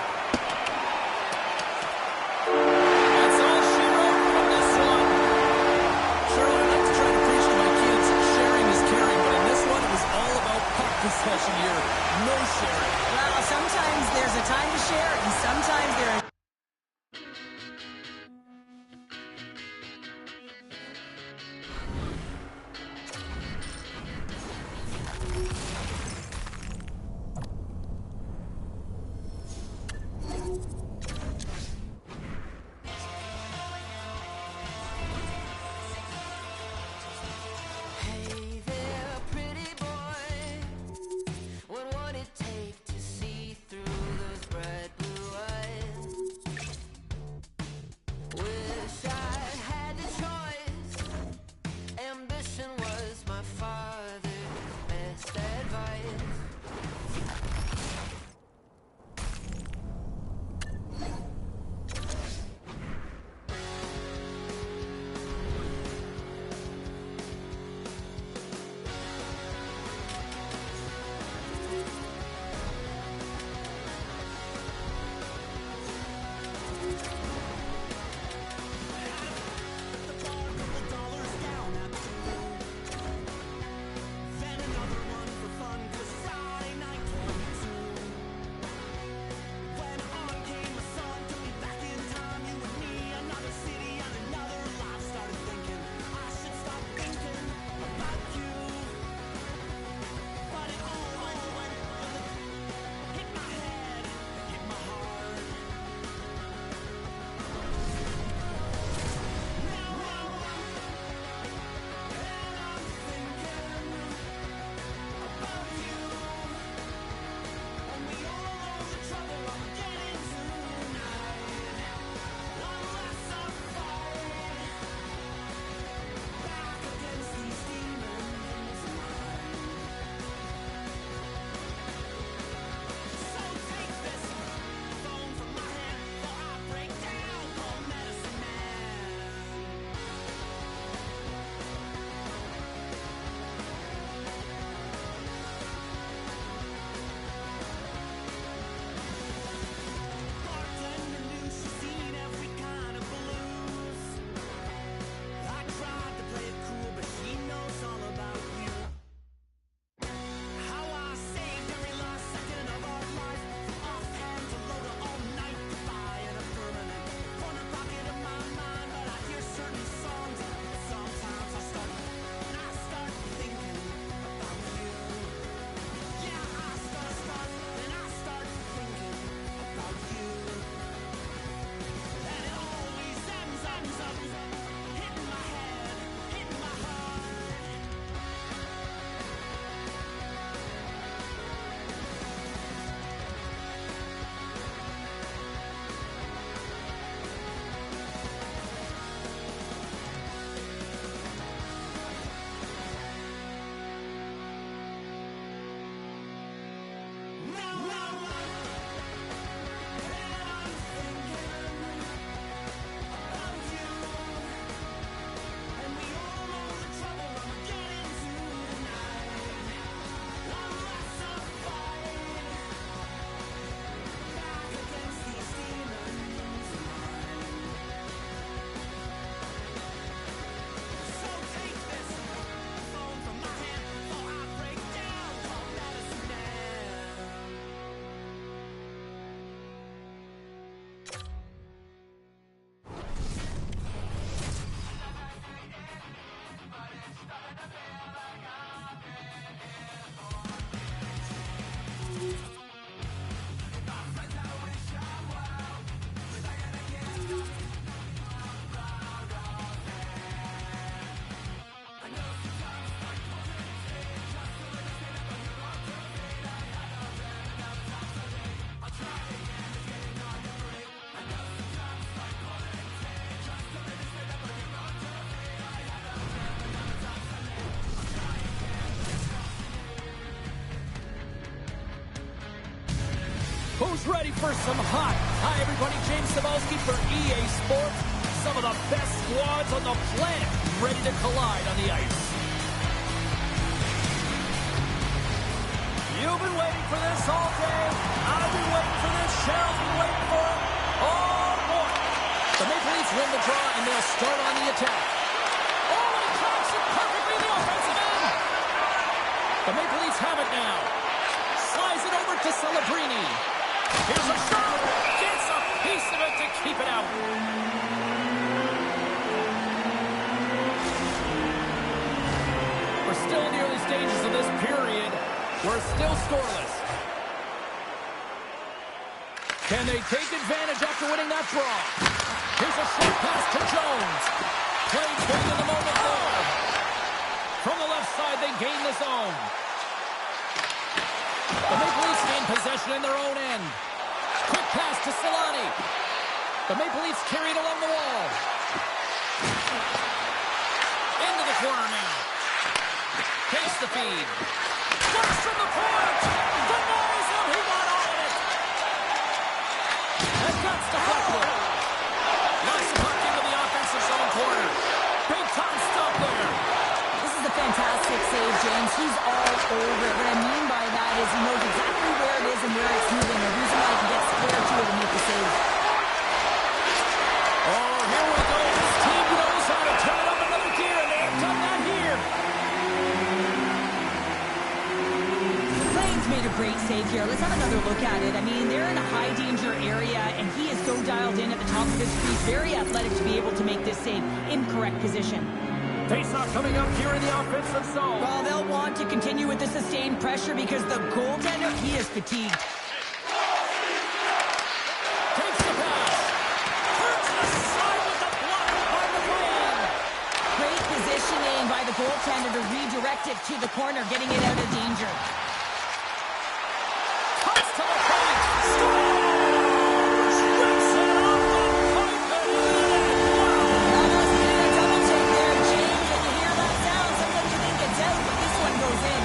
for some hot. Hi, everybody. James Cebulski for EA Sports. Some of the best squads on the planet ready to collide on the ice. You've been waiting for this all day. I've been waiting for this. Cheryl's been waiting for it. Oh, boy. The Maple Leafs win the draw, and they'll start on the attack. Oh, and he tracks it perfectly in the offensive end. The Maple Leafs have it now. Slides it over to Celebrini. Here's a shot. Gets a piece of it to keep it out. We're still in the early stages of this period. We're still scoreless. Can they take advantage after winning that draw? Here's a short pass to Jones. Played big in the moment there. From the left side, they gain the zone. The Maple Leafs gain possession in their own end. Quick pass to Solani. The Maple Leafs carry it along the wall. Into the corner now. Takes the feed. Works from the point. Denies him. He got all of it. And that's deflected. Nice puck into the offensive zone corner. Big time stop there. This is a fantastic save, James. He's all over it. What I mean by that is he knows exactly where it is and where it's moving. The reason why he can get square to it and make the save. Oh, here we go. This team knows how to turn it up another gear, and they have done that here. The Flames made a great save here. Let's have another look at it. I mean, they're in a high-danger area, and he is so dialed in at the top of his crease. Very athletic to be able to make this save in correct position. Face-off coming up here in the offensive zone. Well, they'll want to continue with the sustained pressure because the goaltender, he is fatigued. Takes the pass. Hurts the side with the block by the wing. Great positioning by the goaltender to redirect it to the corner, getting it out of danger. Cuts to the point. Scores! Rips it off the pipe and in. Almost getting a double take there, James. When you hear that sound, sometimes you think it's out, but this one goes in.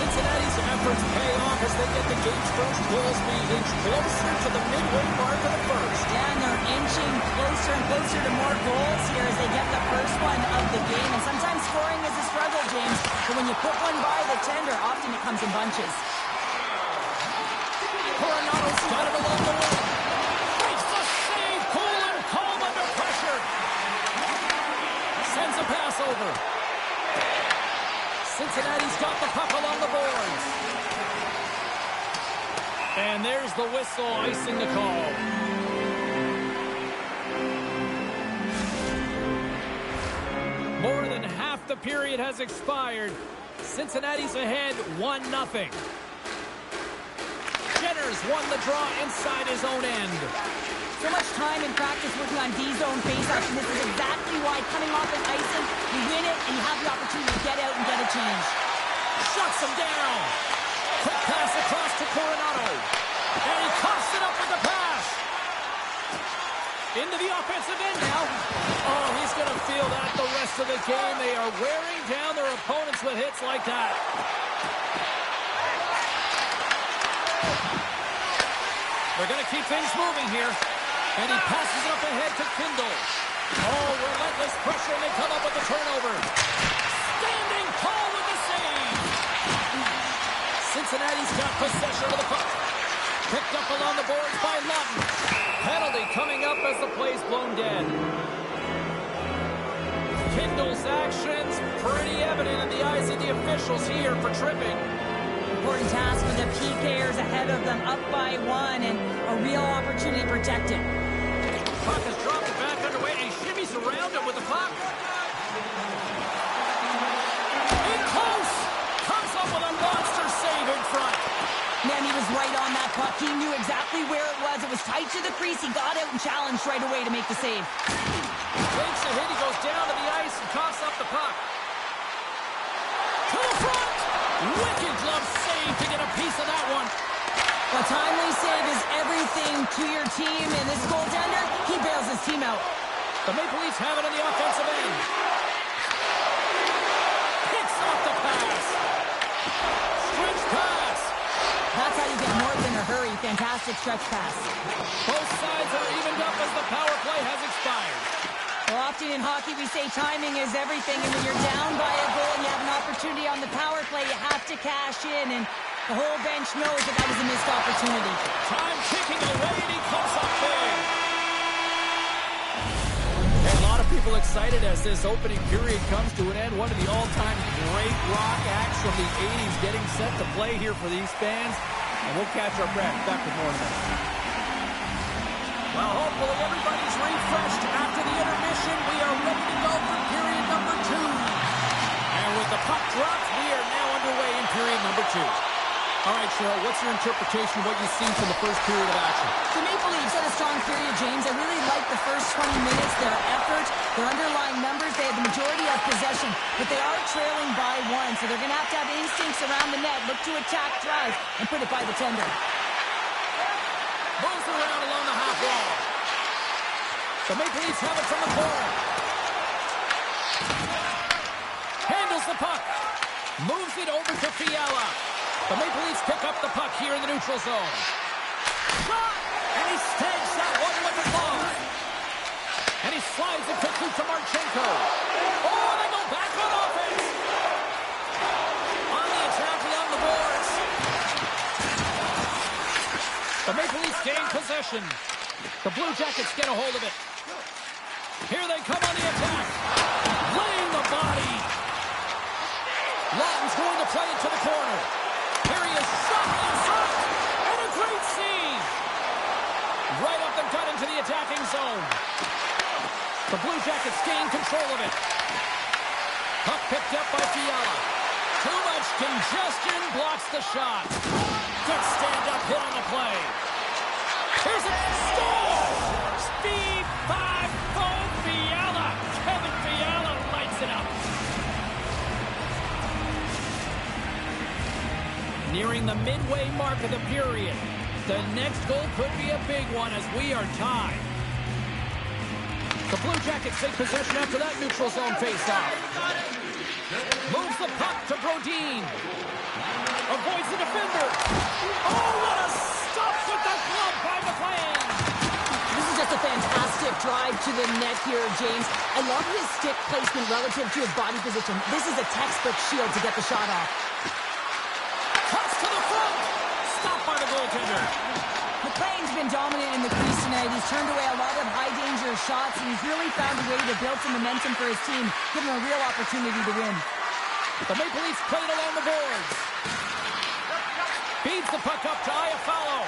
Cincinnati's efforts pay off as they get the game's first goals being inched closer to the midway mark of the first. Yeah, and they're inching closer and closer to more goals here as they get the first one of the game. And sometimes scoring is a struggle, James. But when you put one by the tender, often it comes in bunches. Coronado's got it along the wing. Makes the save. Cool and calm under pressure. Sends a pass over. Cincinnati's got the puck along the boards. And there's the whistle, icing the call. More than half the period has expired. Cincinnati's ahead 1-0. Jenner's won the draw inside his own end. So much time in practice working on D-zone faceoffs, and this is exactly why coming off an icing, you win it, and you have the opportunity to get out and get a change. Shuts him down. Quick pass across to Coronado. And he coughs it up with the pass. Into the offensive end now. Oh, he's going to feel that the rest of the game. They are wearing down their opponents with hits like that. They're going to keep things moving here. And he passes it up ahead to Kindle. Oh, relentless pressure, and they come up with the turnover. Standing tall with the save. Cincinnati's got possession of the puck. Picked up along the boards by Lawton. Penalty coming up as the play's blown dead. Kindle's actions pretty evident in the eyes of the officials here for tripping. Important task for the PKers ahead of them, up by one, and a real opportunity to protect it. Puck has dropped it back underway, and he shimmies around it with the puck. In close! Comes up with a monster save in front. Man, he was right on that puck. He knew exactly where it was. It was tight to the crease. He got out and challenged right away to make the save. Takes a hit. He goes down to the ice and coughs up the puck. To the front! Wicked glove save to get a piece of that one. A timely save is everything to your team, and this goaltender, he bails his team out. The Maple Leafs have it on the offensive end. Picks off the pass. Stretch pass. That's how you get more than a hurry. Fantastic stretch pass. Both sides are evened up as the power play has expired. Well, often in hockey we say timing is everything, and when you're down by a goal and you have an opportunity on the power play, you have to cash in, and the whole bench knows that that was a missed opportunity. Time ticking away, and he comes up big. And a lot of people excited as this opening period comes to an end. One of the all-time great rock acts from the 80s getting set to play here for these fans. And we'll catch our breath. Back with more in a minute. Well, hopefully everybody's refreshed after the intermission. We are ready to go for period number 2. And with the puck dropped, we are now underway in period number 2. All right, Cheryl, what's your interpretation of what you've seen from the first period of action? The Maple Leafs had a strong period, James. I really liked the first 20 minutes, their effort, their underlying numbers. They had the majority of possession, but they are trailing by 1, so they're going to have instincts around the net, look to attack, drive, and put it by the tender. Moves around along the half wall. The Maple Leafs have it from the corner. Handles the puck. Moves it over to Fiala. The Maple Leafs pick up the puck here in the neutral zone. Shot! And he stags that one with the glove. And he slides it quickly to Marchenko. Oh, they go back on offense. On the attack along the boards. The Maple Leafs gain possession. The Blue Jackets get a hold of it. Here they come on the attack. Laying the body. Lawton's going to play it to the corner. Here he is, shot in front, and a great save. Right up the gut into the attacking zone. The Blue Jackets gain control of it. Puck picked up by Fiala. Too much congestion blocks the shot. Good stand-up hit on the play. Here's a score! Speed 5-0 Fiala. Kevin Fiala lights it up. Nearing the midway mark of the period. The next goal could be a big one as we are tied. The Blue Jackets take possession after that neutral zone face-off. Moves the puck to Brodin. Avoids the defender. Oh, what a stop with the glove by McLean. This is just a fantastic drive to the net here, James. I love his stick placement relative to his body position. This is a textbook shield to get the shot off. Cuts to the front. Stopped by the goaltender. McLean's been dominant in the crease tonight. He's turned away a lot of high-danger shots, and he's really found a way to build some momentum for his team, give him a real opportunity to win. The Maple Leafs play it along the boards. Feeds the puck up to Iafallo.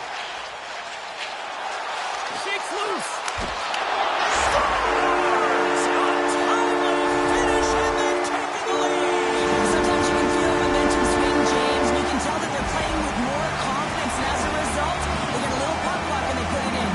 Shakes loose. Scores! A timely finish, and they've taken the lead. Sometimes you can feel momentum swing, James. You can tell that they're playing with more confidence, and as a result, they get a little puck luck and they put it in.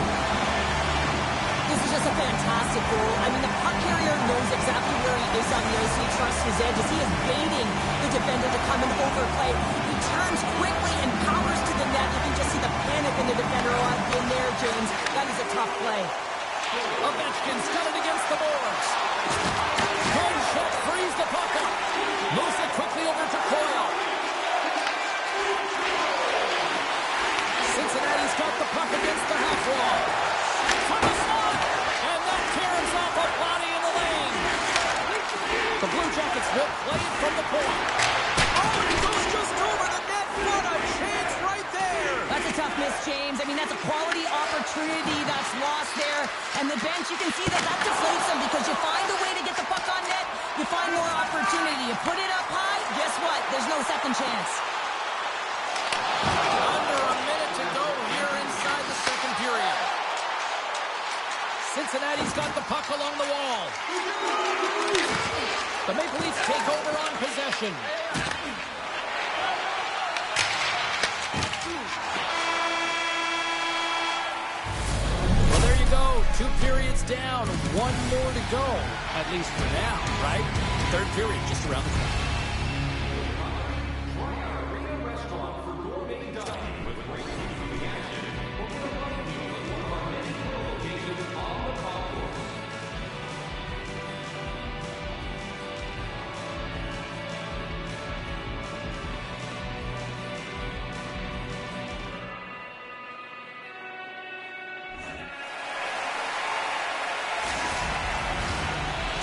This is just a fantastic goal. I mean, the puck carrier knows exactly where he is on the ice. He trusts his edges. He is baiting the defender to come and overplay. He turns quickly and powers to the net. You can just see the panic in the defender. Oh, I've been there, James. That is a tough play. Ovechkin's got it against the boards. Headshot frees the puck up. Moves it quickly over to Coyle. Cincinnati's got the puck against the half wall. From the slot. And that tears off a body in the lane. The Blue Jackets will play it from the point. Oh, it goes just over the net. What a chance right there. That's a tough miss, James. I mean, that's a quality opportunity that's lost there. And the bench, you can see that deflates them because you find a way to get the puck on net, you find more opportunity. You put it up high, guess what? There's no second chance. Under a minute to go here inside the second period. Cincinnati's got the puck along the wall. The Maple Leafs take over on possession. Well, there you go. 2 periods down. 1 more to go. At least for now, right? Third period just around the corner.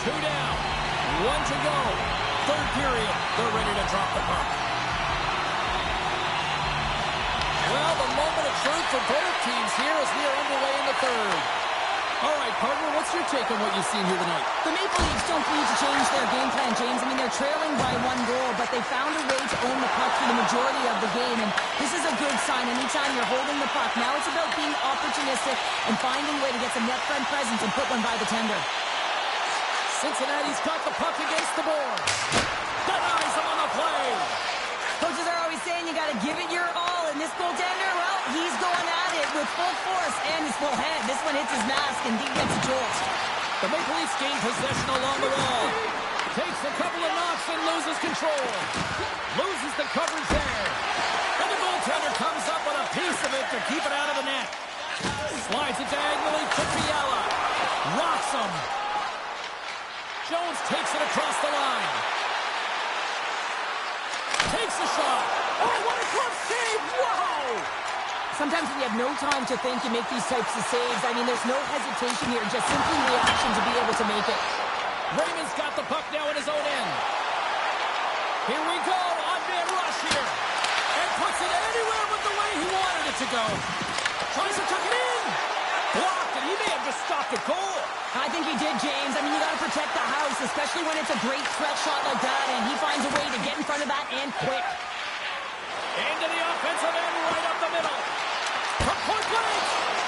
Two down. One to go. Third period. They're ready to drop the puck. Well, the moment of truth for both teams here as we are underway in the third. All right, partner, what's your take on what you've seen here tonight? The Maple Leafs don't need to change their game plan, James. I mean, they're trailing by 1 goal, but they found a way to own the puck for the majority of the game, and this is a good sign anytime you're holding the puck. Now it's about being opportunistic and finding a way to get some net front presence and put one by the tender. Cincinnati's got the puck against the boards. Denies him on the play. Coaches are always saying you got to give it your all, and this goaltender, well, he's going at it with full force and his full head. This one hits his mask, and he gets a jolt. The Maple Leafs gain possession along the wall. Takes a couple of knocks and loses control. Loses the coverage there. And the goaltender comes up with a piece of it to keep it out of the net. Slides it diagonally to Fiala. Rocks him. Jones takes it across the line. Takes a shot. Oh, what a glove save! Wow! Sometimes when you have no time to think, you make these types of saves. I mean, there's no hesitation here, just simply reaction to be able to make it. Raymond's got the puck now in his own end. Here we go. On-man rush here. And puts it anywhere but the way he wanted it to go. Tries to tuck it in. Blocked, and he may have just stopped a goal. I think he did, James. I mean, you got to protect the house, especially when it's a great threat shot like that, and he finds a way to get in front of that and quick. Into the offensive end, right up the middle. From point blank,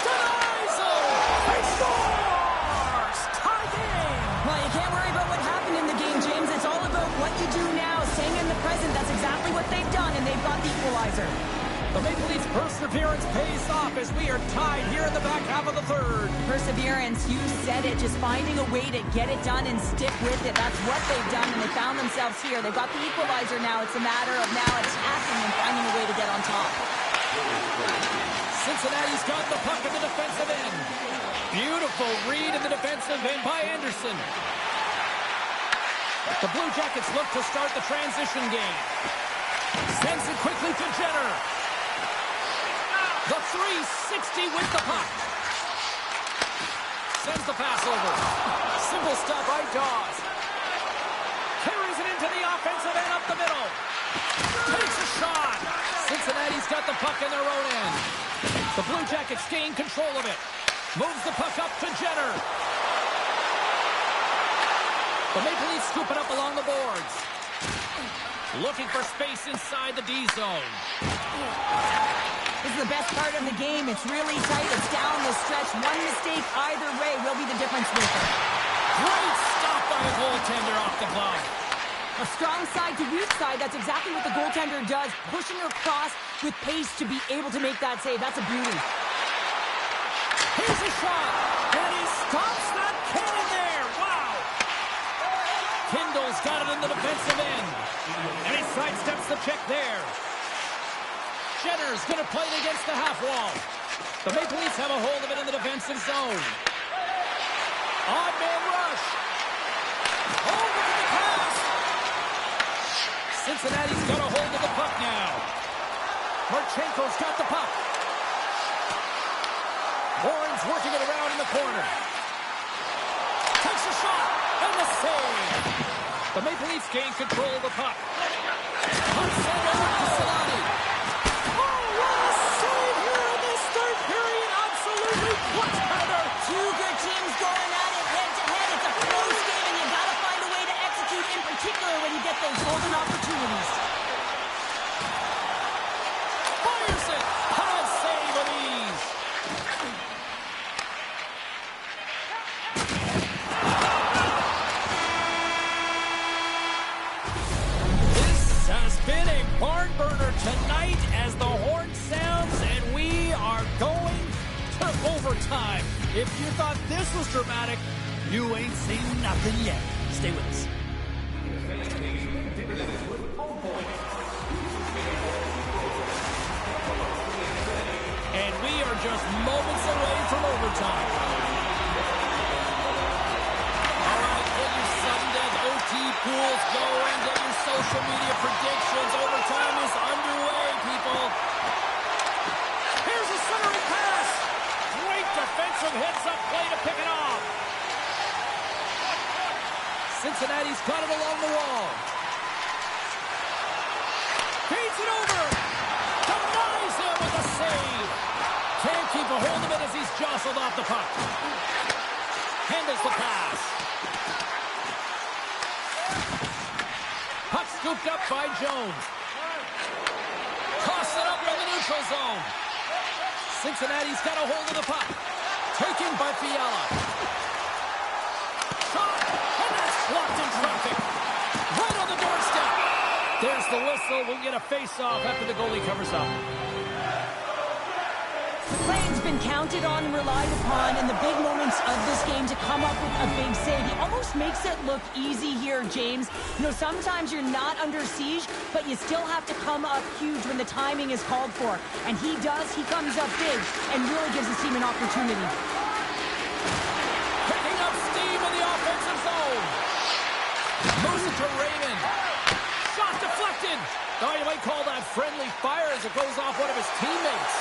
denies him. He scores! Tie game. Well, you can't worry about what happened in the game, James. It's all about what you do now, staying in the present. That's exactly what they've done, and they've got the equalizer. The Maple Leafs' perseverance pays off as we are tied here in the back half of the third. Perseverance, you said it. Just finding a way to get it done and stick with it. That's what they've done, and they found themselves here. They've got the equalizer now. It's a matter of now attacking and finding a way to get on top. Cincinnati's got the puck in the defensive end. Beautiful read in the defensive end by Anderson. The Blue Jackets look to start the transition game. Sends it quickly to Jenner. The 360 with the puck. Sends the pass over. Simple stop by Dawes. Carries it into the offensive end up the middle. Takes a shot. Cincinnati's got the puck in their own end. The Blue Jackets gain control of it. Moves the puck up to Jenner. The Maple Leafs scoop it up along the boards. Looking for space inside the D zone. This is the best part of the game. It's really tight. It's down the stretch. One mistake either way will be the difference maker. Great stop by the goaltender off the glove. A strong side to weak side. That's exactly what the goaltender does. Pushing across with pace to be able to make that save. That's a beauty. Here's a shot. And he stops that cannon there. Wow. Kindle's got it in the defensive end. And he sidesteps the check there. Jenner's going to play it against the half wall. The Maple Leafs have a hold of it in the defensive zone. Odd man rush. Oh, look at the pass. Cincinnati's got a hold of the puck now. Marchenko's got the puck. Warren's working it around in the corner. Takes a shot. And the save. The Maple Leafs gain control of the puck. Puck sent over to Solani. Two good teams going at it head-to-head. It's a close game, and you got to find a way to execute, in particular when you get those golden opportunities. Fires it. Hard save of ease. This has been a barn burner tonight as the horn sounds, and we are going to overtime. If you thought this was dramatic, you ain't seen nothing yet. Stay with us. And we are just moments away from overtime. All right, get your sudden death OT pools going. Get your social media predictions. Overtime is underway, people. Here's a centering pass. Great defensive heads-up play to pick it off. Cincinnati's got it along the wall. Feeds it over. Denies him with a save. Can't keep a hold of it as he's jostled off the puck. Handles the pass. Puck scooped up by Jones. Toss it up in the neutral zone. Cincinnati's got a hold of the puck. Taken by Fiala. Shot, and that's blocked in traffic. Right on the doorstep. There's the whistle. We'll get a face-off after the goalie covers up. The play's been counted on and relied upon in the big moments of this game to come up with a big save. He almost makes it look easy here, James. You know, sometimes you're not under siege, but you still have to come up huge when the timing is called for. And he does. He comes up big and really gives his team an opportunity. Picking up steam in the offensive zone. Moves it to Raymond. Shot deflected. Oh, you might call that friendly fire as it goes off one of his teammates.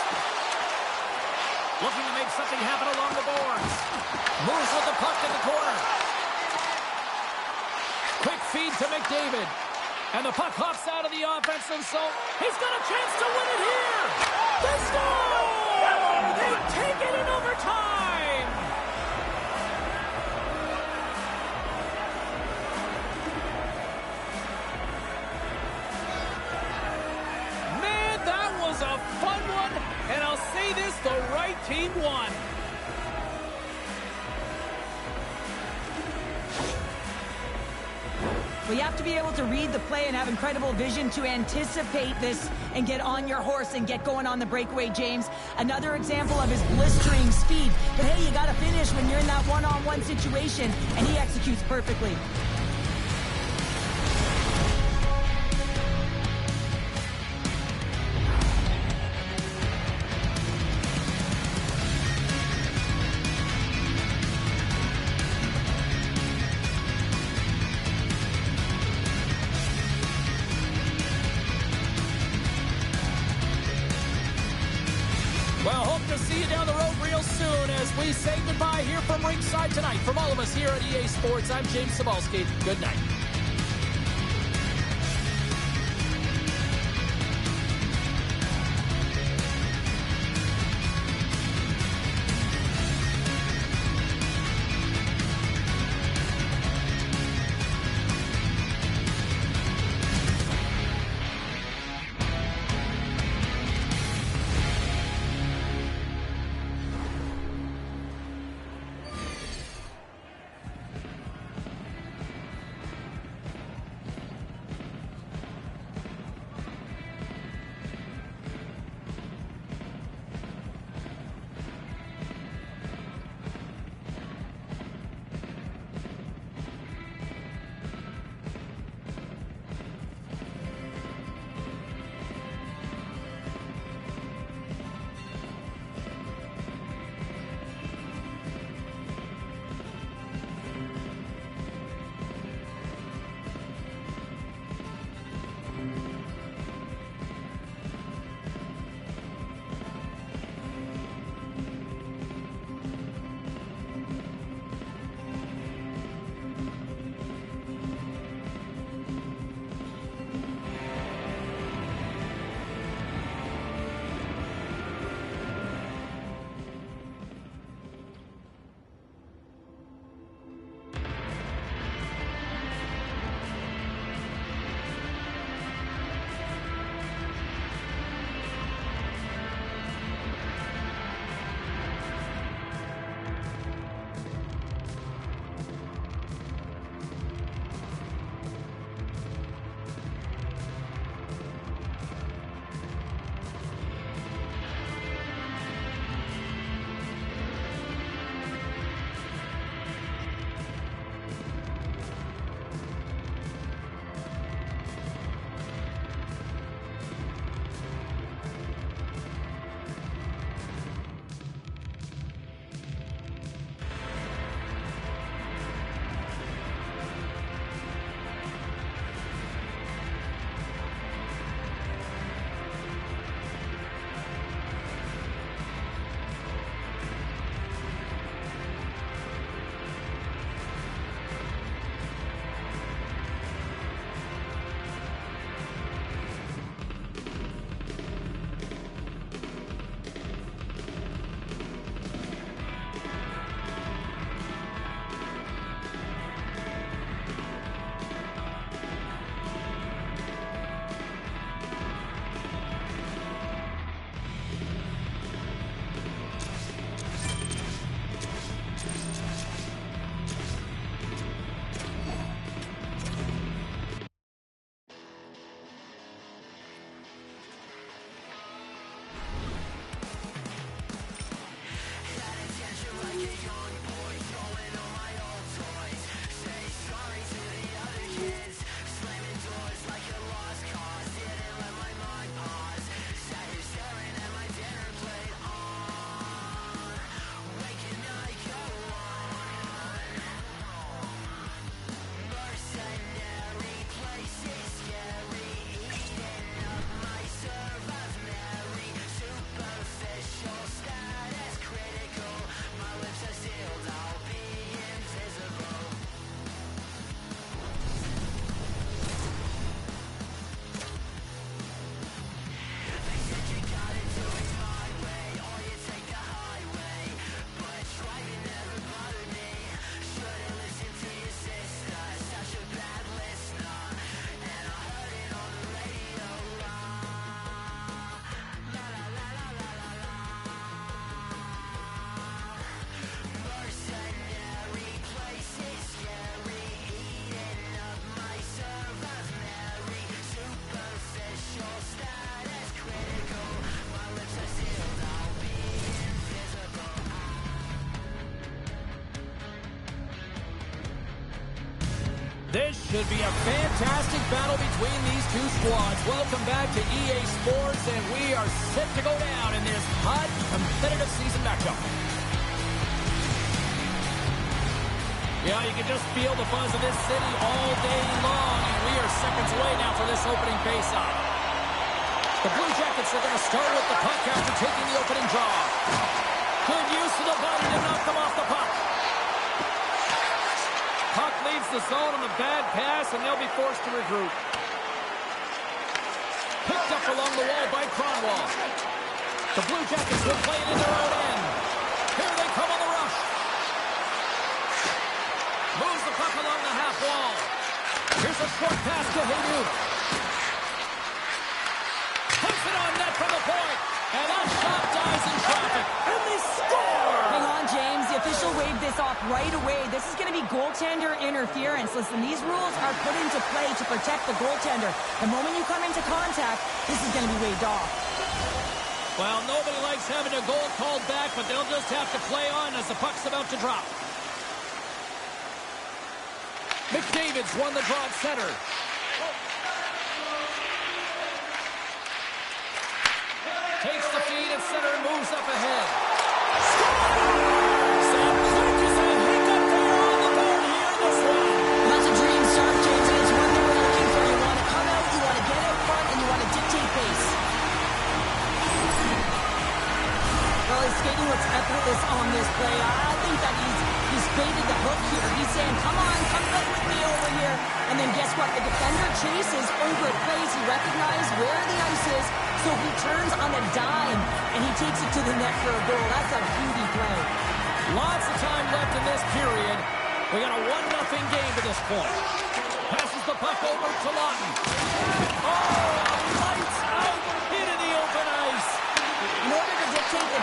Looking to make something happen along the boards. Moves with the puck in the corner. Quick feed to McDavid. And the puck hops out of the offensive zone. He's got a chance to win it here. They score! They take it in overtime! Man, that was a fun one. And I'll say this, the right team won. Well, you have to be able to read the play and have incredible vision to anticipate this and get on your horse and get going on the breakaway, James. Another example of his blistering speed. But hey, you got to finish when you're in that one-on-one situation, and he executes perfectly. Well, hope to see you down the road real soon as we say goodbye here from ringside tonight. From all of us here at EA Sports, I'm James Cebulski. Good night. This should be a fantastic battle between these two squads. Welcome back to EA Sports, and we are set to go down in this hot, competitive season matchup. Yeah, you can just feel the buzz of this city all day long, and we are seconds away now for this opening face-off. The Blue Jackets are going to start with the puck after taking the opening draw. Good use of the body to knock them off the puck. Puck leaves the zone on a bad pass, and they'll be forced to regroup. Picked up along the wall by Cronwall. The Blue Jackets will play it in their own end. Here they come on the rush. Moves the puck along the half wall. Here's a short pass to Jesus. Puts it on net from the point. And that shot dies in traffic. And they score! Hang on, James. The official waved this off right away. This is going to be goaltender interference. Listen, these rules are put into play to protect the goaltender. The moment you come into contact, this is going to be waved off. Well, nobody likes having a goal called back, but they'll just have to play on as the puck's about to drop. McDavid's won the draw at center. Takes the feed at center and moves up ahead. Scores! And quick as a hiccup there on the board here in this one. That's a dream start, James, and it's one thing we're looking for. You want to come out, you want to get out front, and you want to dictate pace. Well, his skating looks effortless on this play. I think that he's baited the hook here. He's saying, come on, come play with me over here. And then guess what? The defender chases over at plays. He recognizes where the ice is, so he turns on a dime, and he takes it to the net for a goal. That's a beauty play. Lots of time left in this period. We got a 1-0 game to this point. Passes the puck over to Lawton. Oh, lights out, hit in the open ice. In order to dictate the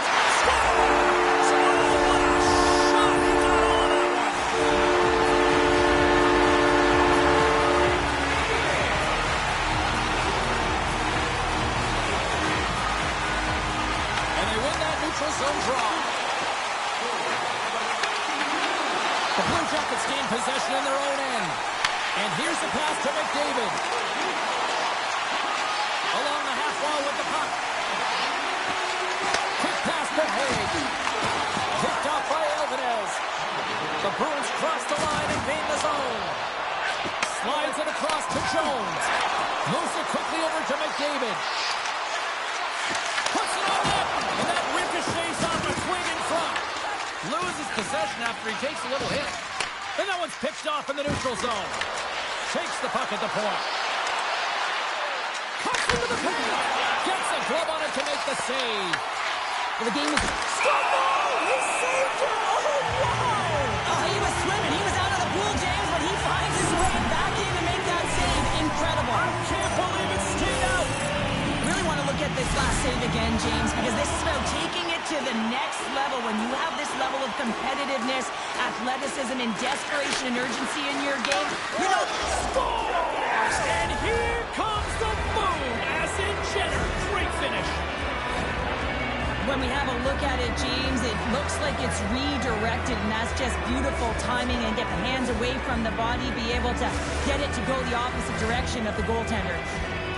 zone draw. The Blue Jackets gain possession in their own end. And here's the pass to McDavid. Along the half wall with the puck. Quick pass to Haig. Picked off by Alvarez. The Bruins cross the line and gain the zone. Slides it across to Jones. Moves it quickly over to McDavid. Puts it on net. And that ricochets off a swing in front. Loses possession after he takes a little hit. And that one's picked off in the neutral zone. Takes the puck at the point. Cuts into the paint. Gets a glove on it to make the save. Well, the game is... He saved it! Oh, wow! Oh, he was swimming. He was out of the pool, James, but he finds his way back in to make that save. Incredible. I can't believe it stayed out. Really want to look at this last save again, James, because this is about taking it to the next level. When you have this level of competitiveness, athleticism, and desperation and urgency in your game, you know... Scores! And here comes the moon as in Jenner. Great finish. When we have a look at it, James, it looks like it's redirected, and that's just beautiful timing, and get the hands away from the body, be able to get it to go the opposite direction of the goaltender.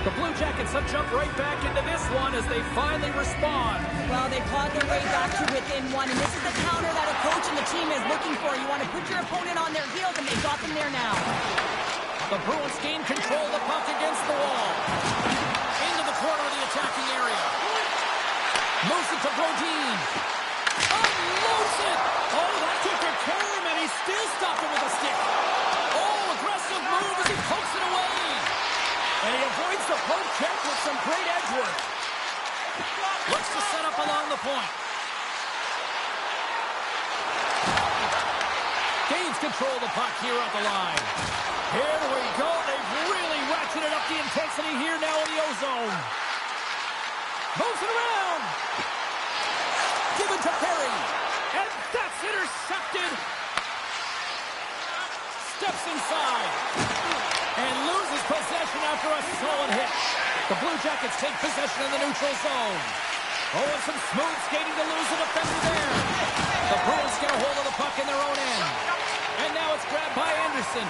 The Blue Jackets have jumped right back into this one as they finally respond. Well, they clawed their way back to within one, and this is the counter that a coach and the team is looking for. You want to put your opponent on their heels, and they got them there now. The Bruins gain control of the puck against the wall. Into the corner of the attacking area. Moves it to Brodin. Unloads it. Oh, that took a turn, and he still stopped it with a stick. Oh, aggressive move as he pokes it away. And he avoids the poke check with some great edge work. Looks to set up along the point. Gains control of the puck here at the line. Here we go. They've really ratcheted up the intensity here now in the O-zone. Moves it around. Given to Perry. And that's intercepted. Steps inside. And loses possession after a solid hit. The Blue Jackets take possession in the neutral zone. Oh, and some smooth skating to lose the defender there. The Bruins get a hold of the puck in their own end. And now it's grabbed by Anderson.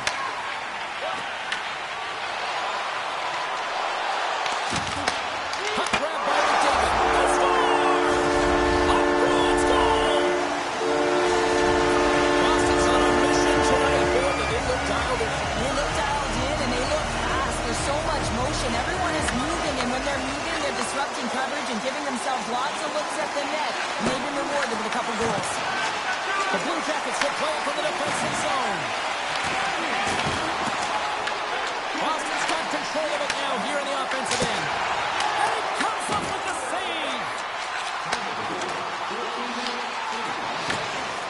Puck grab by McDavid. The score! A Bruins goal! Boston's on a mission tonight, boy, but they look dialed in. They look dialed in and they look fast. There's so much motion. Everyone is moving, and when they're moving, they're disrupting coverage and giving themselves lots of looks at the net. And they've been rewarded with a couple goals. The Blue Jackets will play from the defensive zone. Boston's got control of it now here in the offensive end. And he comes up with the save.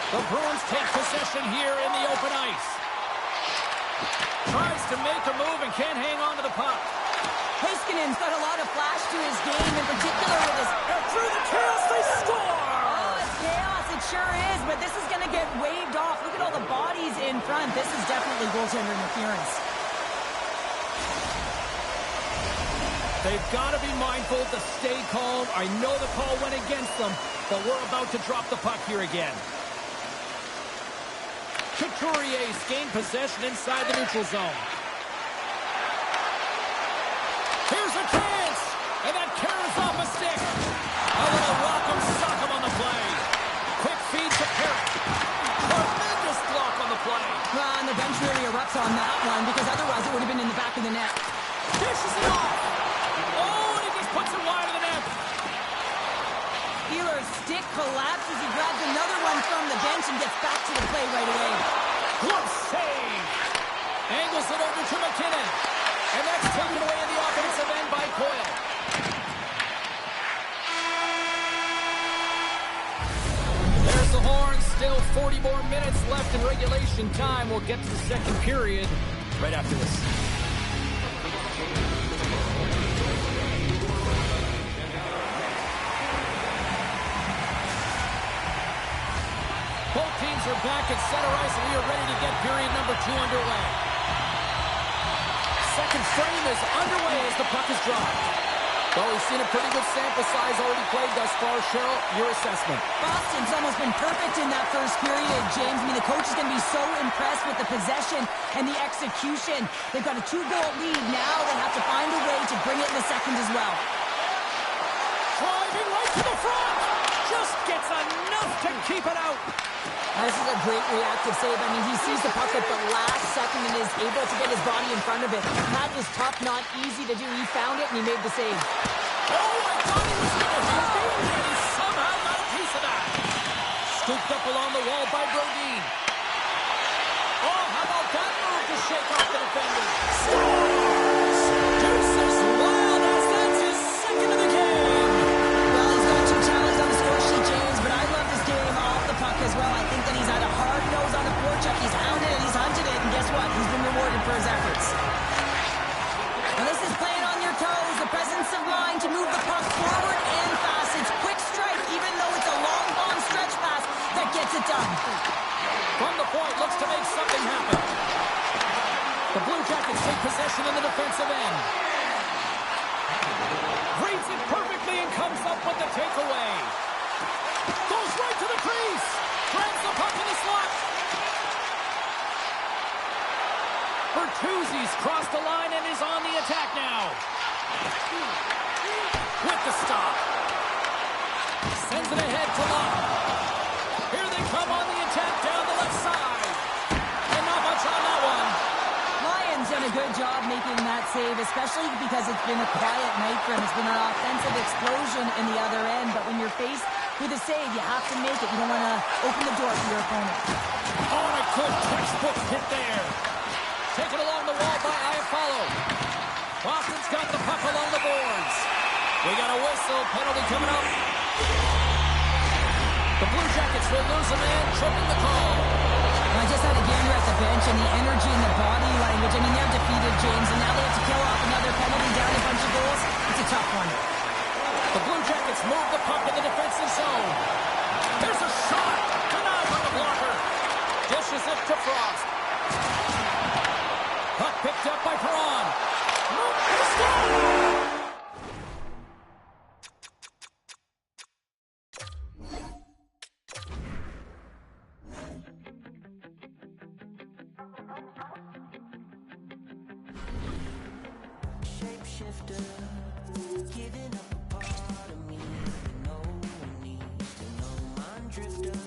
The Bruins take possession here in the open ice. Tries to make a move and can't hang on to the puck. Heiskanen's got a lot of flash to his game, in particular with his... And through the chaos, they score! Oh, it's chaos. It sure is, but this is going to get waved off. Look at all the bodies in front. This is definitely goaltender interference. They've got to be mindful to stay calm. I know the call went against them, but we're about to drop the puck here again. Couturier's gained possession inside the neutral zone. Here's a chance, and that carries off a stick. A little rock'em sock'em on the play. Quick feed to Perry. Tremendous block on the play. Well, and the bench really erupts on that one, because otherwise it would have been in the back of the net. Dishes it off. Oh, and he just puts it wide of the net. Wheeler's stick collapses. He grabs another one from the bench and gets back to the play right away. Glove save. Angles it over to McKinnon. And that's taken away in the offensive end by Coyle. There's the horn. Still 40 more minutes left in regulation time. We'll get to the second period right after this. Both teams are back at center ice, and we are ready to get period number 2 underway. Second frame is underway as the puck is dropped. Well, we've seen a pretty good sample size already played thus far. Cheryl, your assessment. Boston's almost been perfect in that first period, James. I mean, the coach is going to be so impressed with the possession and the execution. They've got a 2-goal lead. Now they have to find a way to bring it in the second as well. Driving right to the front. Just gets enough to keep it out. This is a great reactive save. I mean, he sees the puck at the last second and is able to get his body in front of it. That is tough, not easy to do. He found it and he made the save. Oh, I thought he was going to hit me, and he somehow got a piece of that. Scooped up along the wall by Brodin. Oh, how about that move to shake off the defender? Scores! Deuces wild as that's his second of the game. Well, he's got 2 challenges on the score sheet, James, but I love this game off the puck as well. I think that he's had a hard nose on the forecheck. He's hounded it, he's hunted it, and guess what? He's been rewarded for his efforts. Now this is playing on your toes, the presence of mind to move the puck forward and fast. It's quick strike, even though it's a long bomb stretch pass that gets it done. From the point, looks to make something happen. The Blue Jackets take possession in the defensive end. Reads it perfectly and comes up with the takeaway. Goes right to the crease. Grabs the puck in the slot. Bertuzzi's crossed the line and is on the attack now. With the stop. Sends it ahead to Locke. Here they come on the attack down the left side. And not much on that one. Lyon's done a good job making that save, especially because it's been a quiet night for him. It's been an offensive explosion in the other end, but when you're faced with a save, you have to make it. You don't want to open the door for your opponent. Oh, and a good textbook hit there. Taken along the wall by Iafallo. Boston's got the puck along the boards. We got a whistle. Penalty coming up. The Blue Jackets will lose a man, tripping the call. I just had a gander at the bench, and the energy and the body language. I mean, they're defeated, James, and now they have to kill off another penalty, down a bunch of goals. It's a tough one. The Blue Jackets move the puck in the defensive zone. There's a shot. Denied by the blocker. Dishes it to Frost. Puck picked up by Perron. Score! drifter, giving up a part of me that no one needs to know. I'm drifter,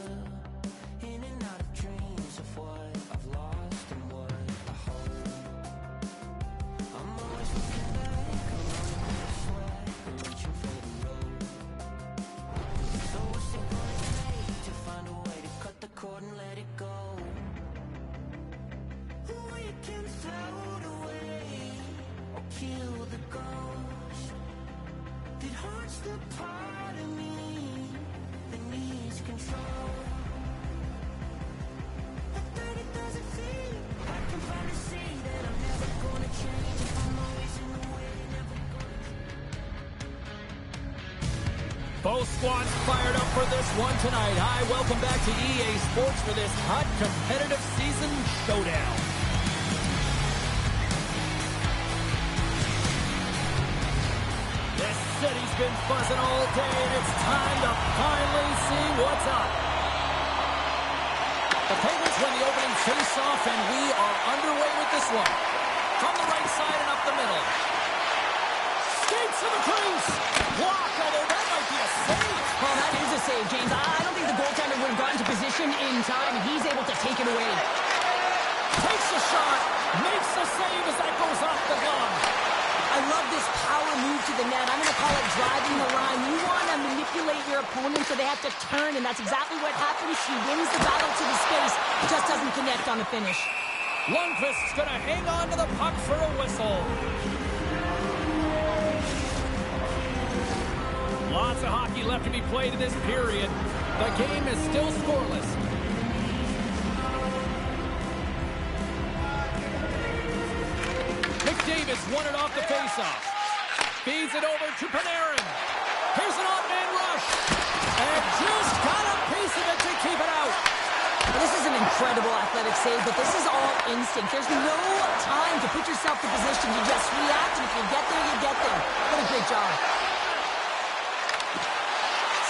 in and out of dreams of what I've lost and what I hold. I'm always looking back, I'm running out of sweat, I'm reaching for the road. So what's it gonna take to find a way to cut the cord and let it go? We can float away or kill the ghost that haunts the part of me that needs control. At 30,000 feet, I can finally see that I'm never gonna change. If I'm always in the way, never gonna. Both squads fired up for this one tonight. Hi, welcome back to EA Sports for this hot competitive season showdown. This city's been buzzing all day, and it's time to finally see what's up. The Penguins win the opening face-off, and we are underway with this one. From the right side and up the middle. Skates to the crease. Block, although that might be a save. Well, that is a save, James. I don't think the goaltender would have gotten to position in time. He's able to take it away. Takes a shot. Makes the save as that goes off the glove. I love this power move to the net. I'm going to call it driving the line. You want to manipulate your opponent so they have to turn, and that's exactly what happens. She wins the battle to the space, just doesn't connect on the finish. Lundqvist's going to hang on to the puck for a whistle. Lots of hockey left to be played in this period. The game is still scoreless. McDavid's won it off the faceoff. Feeds it over to Panarin. Here's an off-man rush. And just got a piece of it to keep it out. This is an incredible athletic save, but this is all instinct. There's no time to put yourself in position. You just react, and if you get there, you get there. What a great job.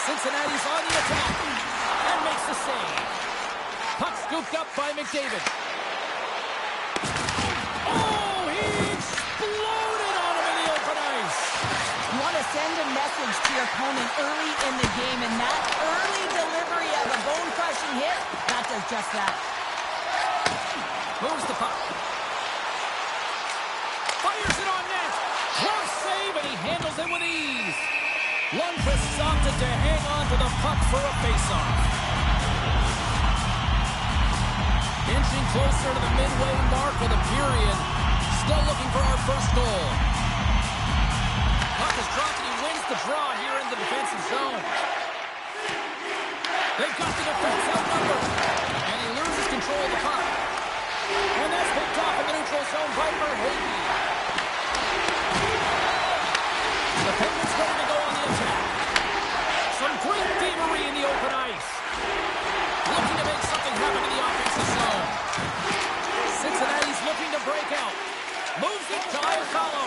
Cincinnati's on the attack and makes the save. Puck scooped up by McDavid. Oh, he exploded on him in the open ice. You want to send a message to your opponent early in the game, and that early delivery of a bone-crushing hit, that does just that. Moves the puck. Fires it on net. Close save, and he handles it with ease. Lundqvist opted to hang on to the puck for a faceoff. Inching closer to the midway mark of the period. Still looking for our first goal. Puck is dropped, and he wins the draw here in the defensive zone. They've got the defense outnumbered, and he loses control of the puck. And that's picked off in the neutral zone by Verhaeghe. The Penguins ready to go on the attack. Some great thievery in the open ice. Looking to make something happen in the offensive zone. Cincinnati's looking to break out. Moves it to Iafallo.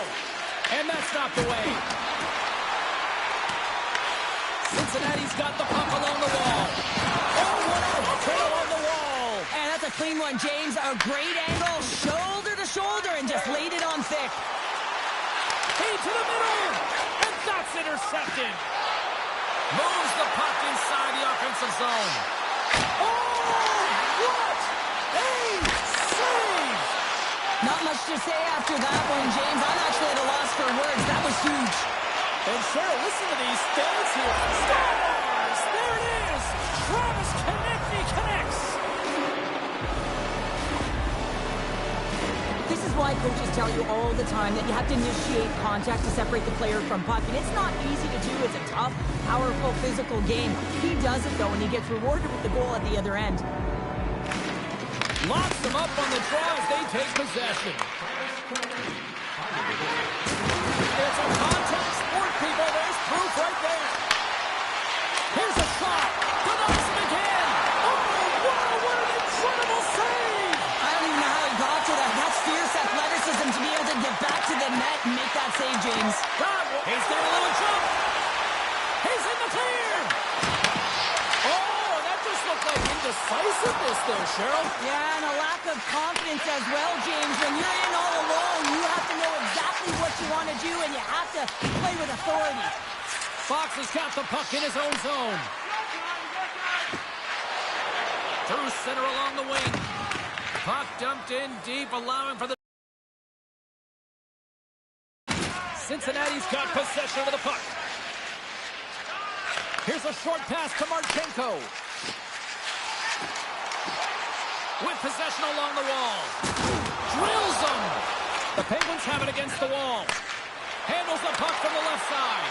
And that's not the way. Cincinnati's got the puck along the wall. Oh, what a tail on the wall. And that's a clean one, James. A great angle, shoulder to shoulder, and just laid it on thick. Feed to the middle, and that's intercepted. Moves the puck inside the offensive zone. Oh, what a save! Not much to say after that one, James. I'm actually at a loss for words. That was huge. And Cheryl, listen to these fans here. Stars! There it is! Travis Konecny connects! This is why coaches tell you all the time that you have to initiate contact to separate the player from puck. And it's not easy to do. It's a tough, powerful, physical game. He does it, though, and he gets rewarded with the goal at the other end. Locks them up on the draw as they take possession. It's a contact sport, people. There's proof right there. Here's a shot. Denies him again. Oh, wow, what an incredible save. I don't even know how he got to that. That's fierce athleticism to be able to get back to the net and make that save, James. God, he's got a little jump. He's in the clear. Oh, that just looked like indecisiveness there, Cheryl. Yeah, and a lack of confidence as well, James. When you're in all alone, you have to know exactly what you want to do, and you have to play with authority. Fox has got the puck in his own zone. Through center along the wing. Puck dumped in deep, allowing for the... Cincinnati's got possession of the puck. Here's a short pass to Marchenko. With possession along the wall. Drills them. The Penguins have it against the wall. Handles the puck from the left side.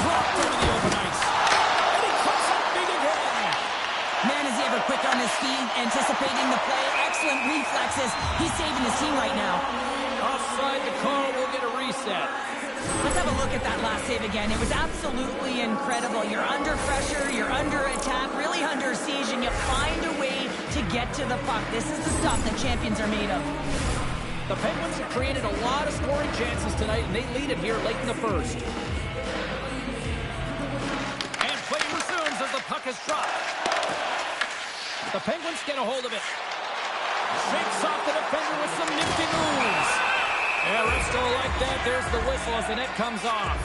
Dropped over the open ice. And he comes up big again. Man, is he ever quick on his feet, anticipating the play. Excellent reflexes. He's saving his team right now. Offside, the call will get a reset. Let's have a look at that last save again. It was absolutely incredible. You're under pressure, you're under attack, really under siege, and you find a way to get to the puck. This is the stuff that champions are made of. The Penguins have created a lot of scoring chances tonight, and they lead it here late in the first. And play resumes as the puck is dropped. The Penguins get a hold of it. Shakes off the defender with some nifty moves. Yeah, refs don't like that. There's the whistle as the net comes off.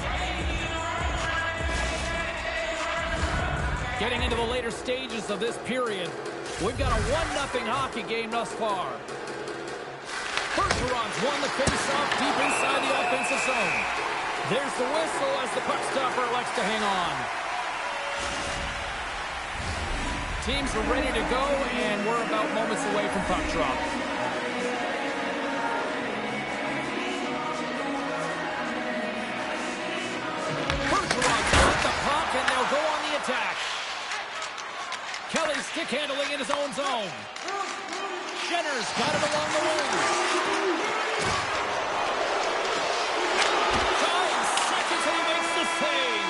Getting into the later stages of this period, we've got a 1-0 hockey game thus far. Bergeron's won the face-off deep inside the offensive zone. There's the whistle as the puck stopper likes to hang on. Teams are ready to go, and we're about moments away from puck drop. Bergeron's got the puck, and they'll go on the attack. Kelly stick handling in his own zone. Jenner's got it along the wing. 5 seconds and he makes the save.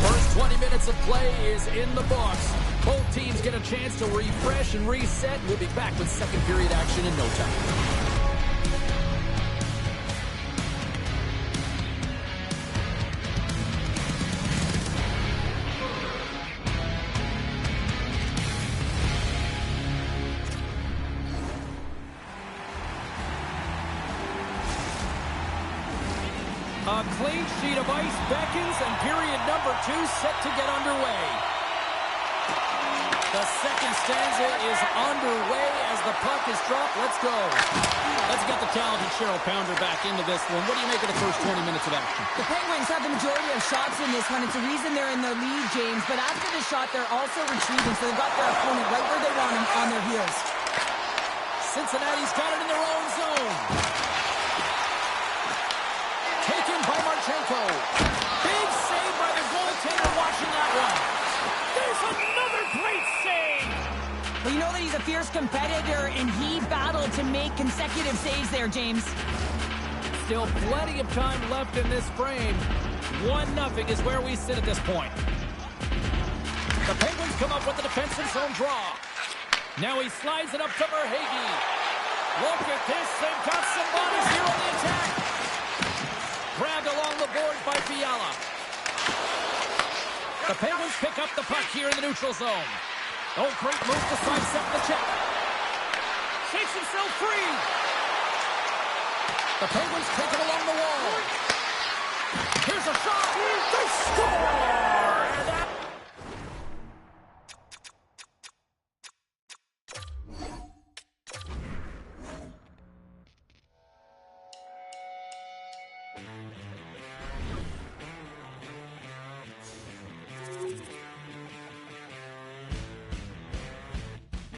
First 20 minutes of play is in the books. Both teams get a chance to refresh and reset. We'll be back with second period action in no time. A clean sheet of ice beckons, and period number 2 set to get underway. The second stanza is underway as the puck is dropped. Let's go. Let's get the talented Cheryl Pounder back into this one. What do you make of the first 20 minutes of action? The Penguins have the majority of shots in this one. It's the reason they're in the lead, James. But after the shot, they're also retrieving, so they've got their opponent right where they want him, on their heels. Cincinnati's got it in their own zone. Taken by Marchenko. Big save by the goaltender watching that one. There's another great save. Well, you know that he's a fierce competitor, and he battled to make consecutive saves there, James. Still plenty of time left in this frame. 1-0 is where we sit at this point. The Penguins come up with the defensive zone draw. Now he slides it up to Verhaeghe. Look at this. They've got some bodies here on the attack. Grabbed along the boards by Fiala. The Penguins pick up the puck here in the neutral zone. Oh, great move to sidestep the check. Shakes himself free. The Penguins take it along the wall. Here's a shot. They score! And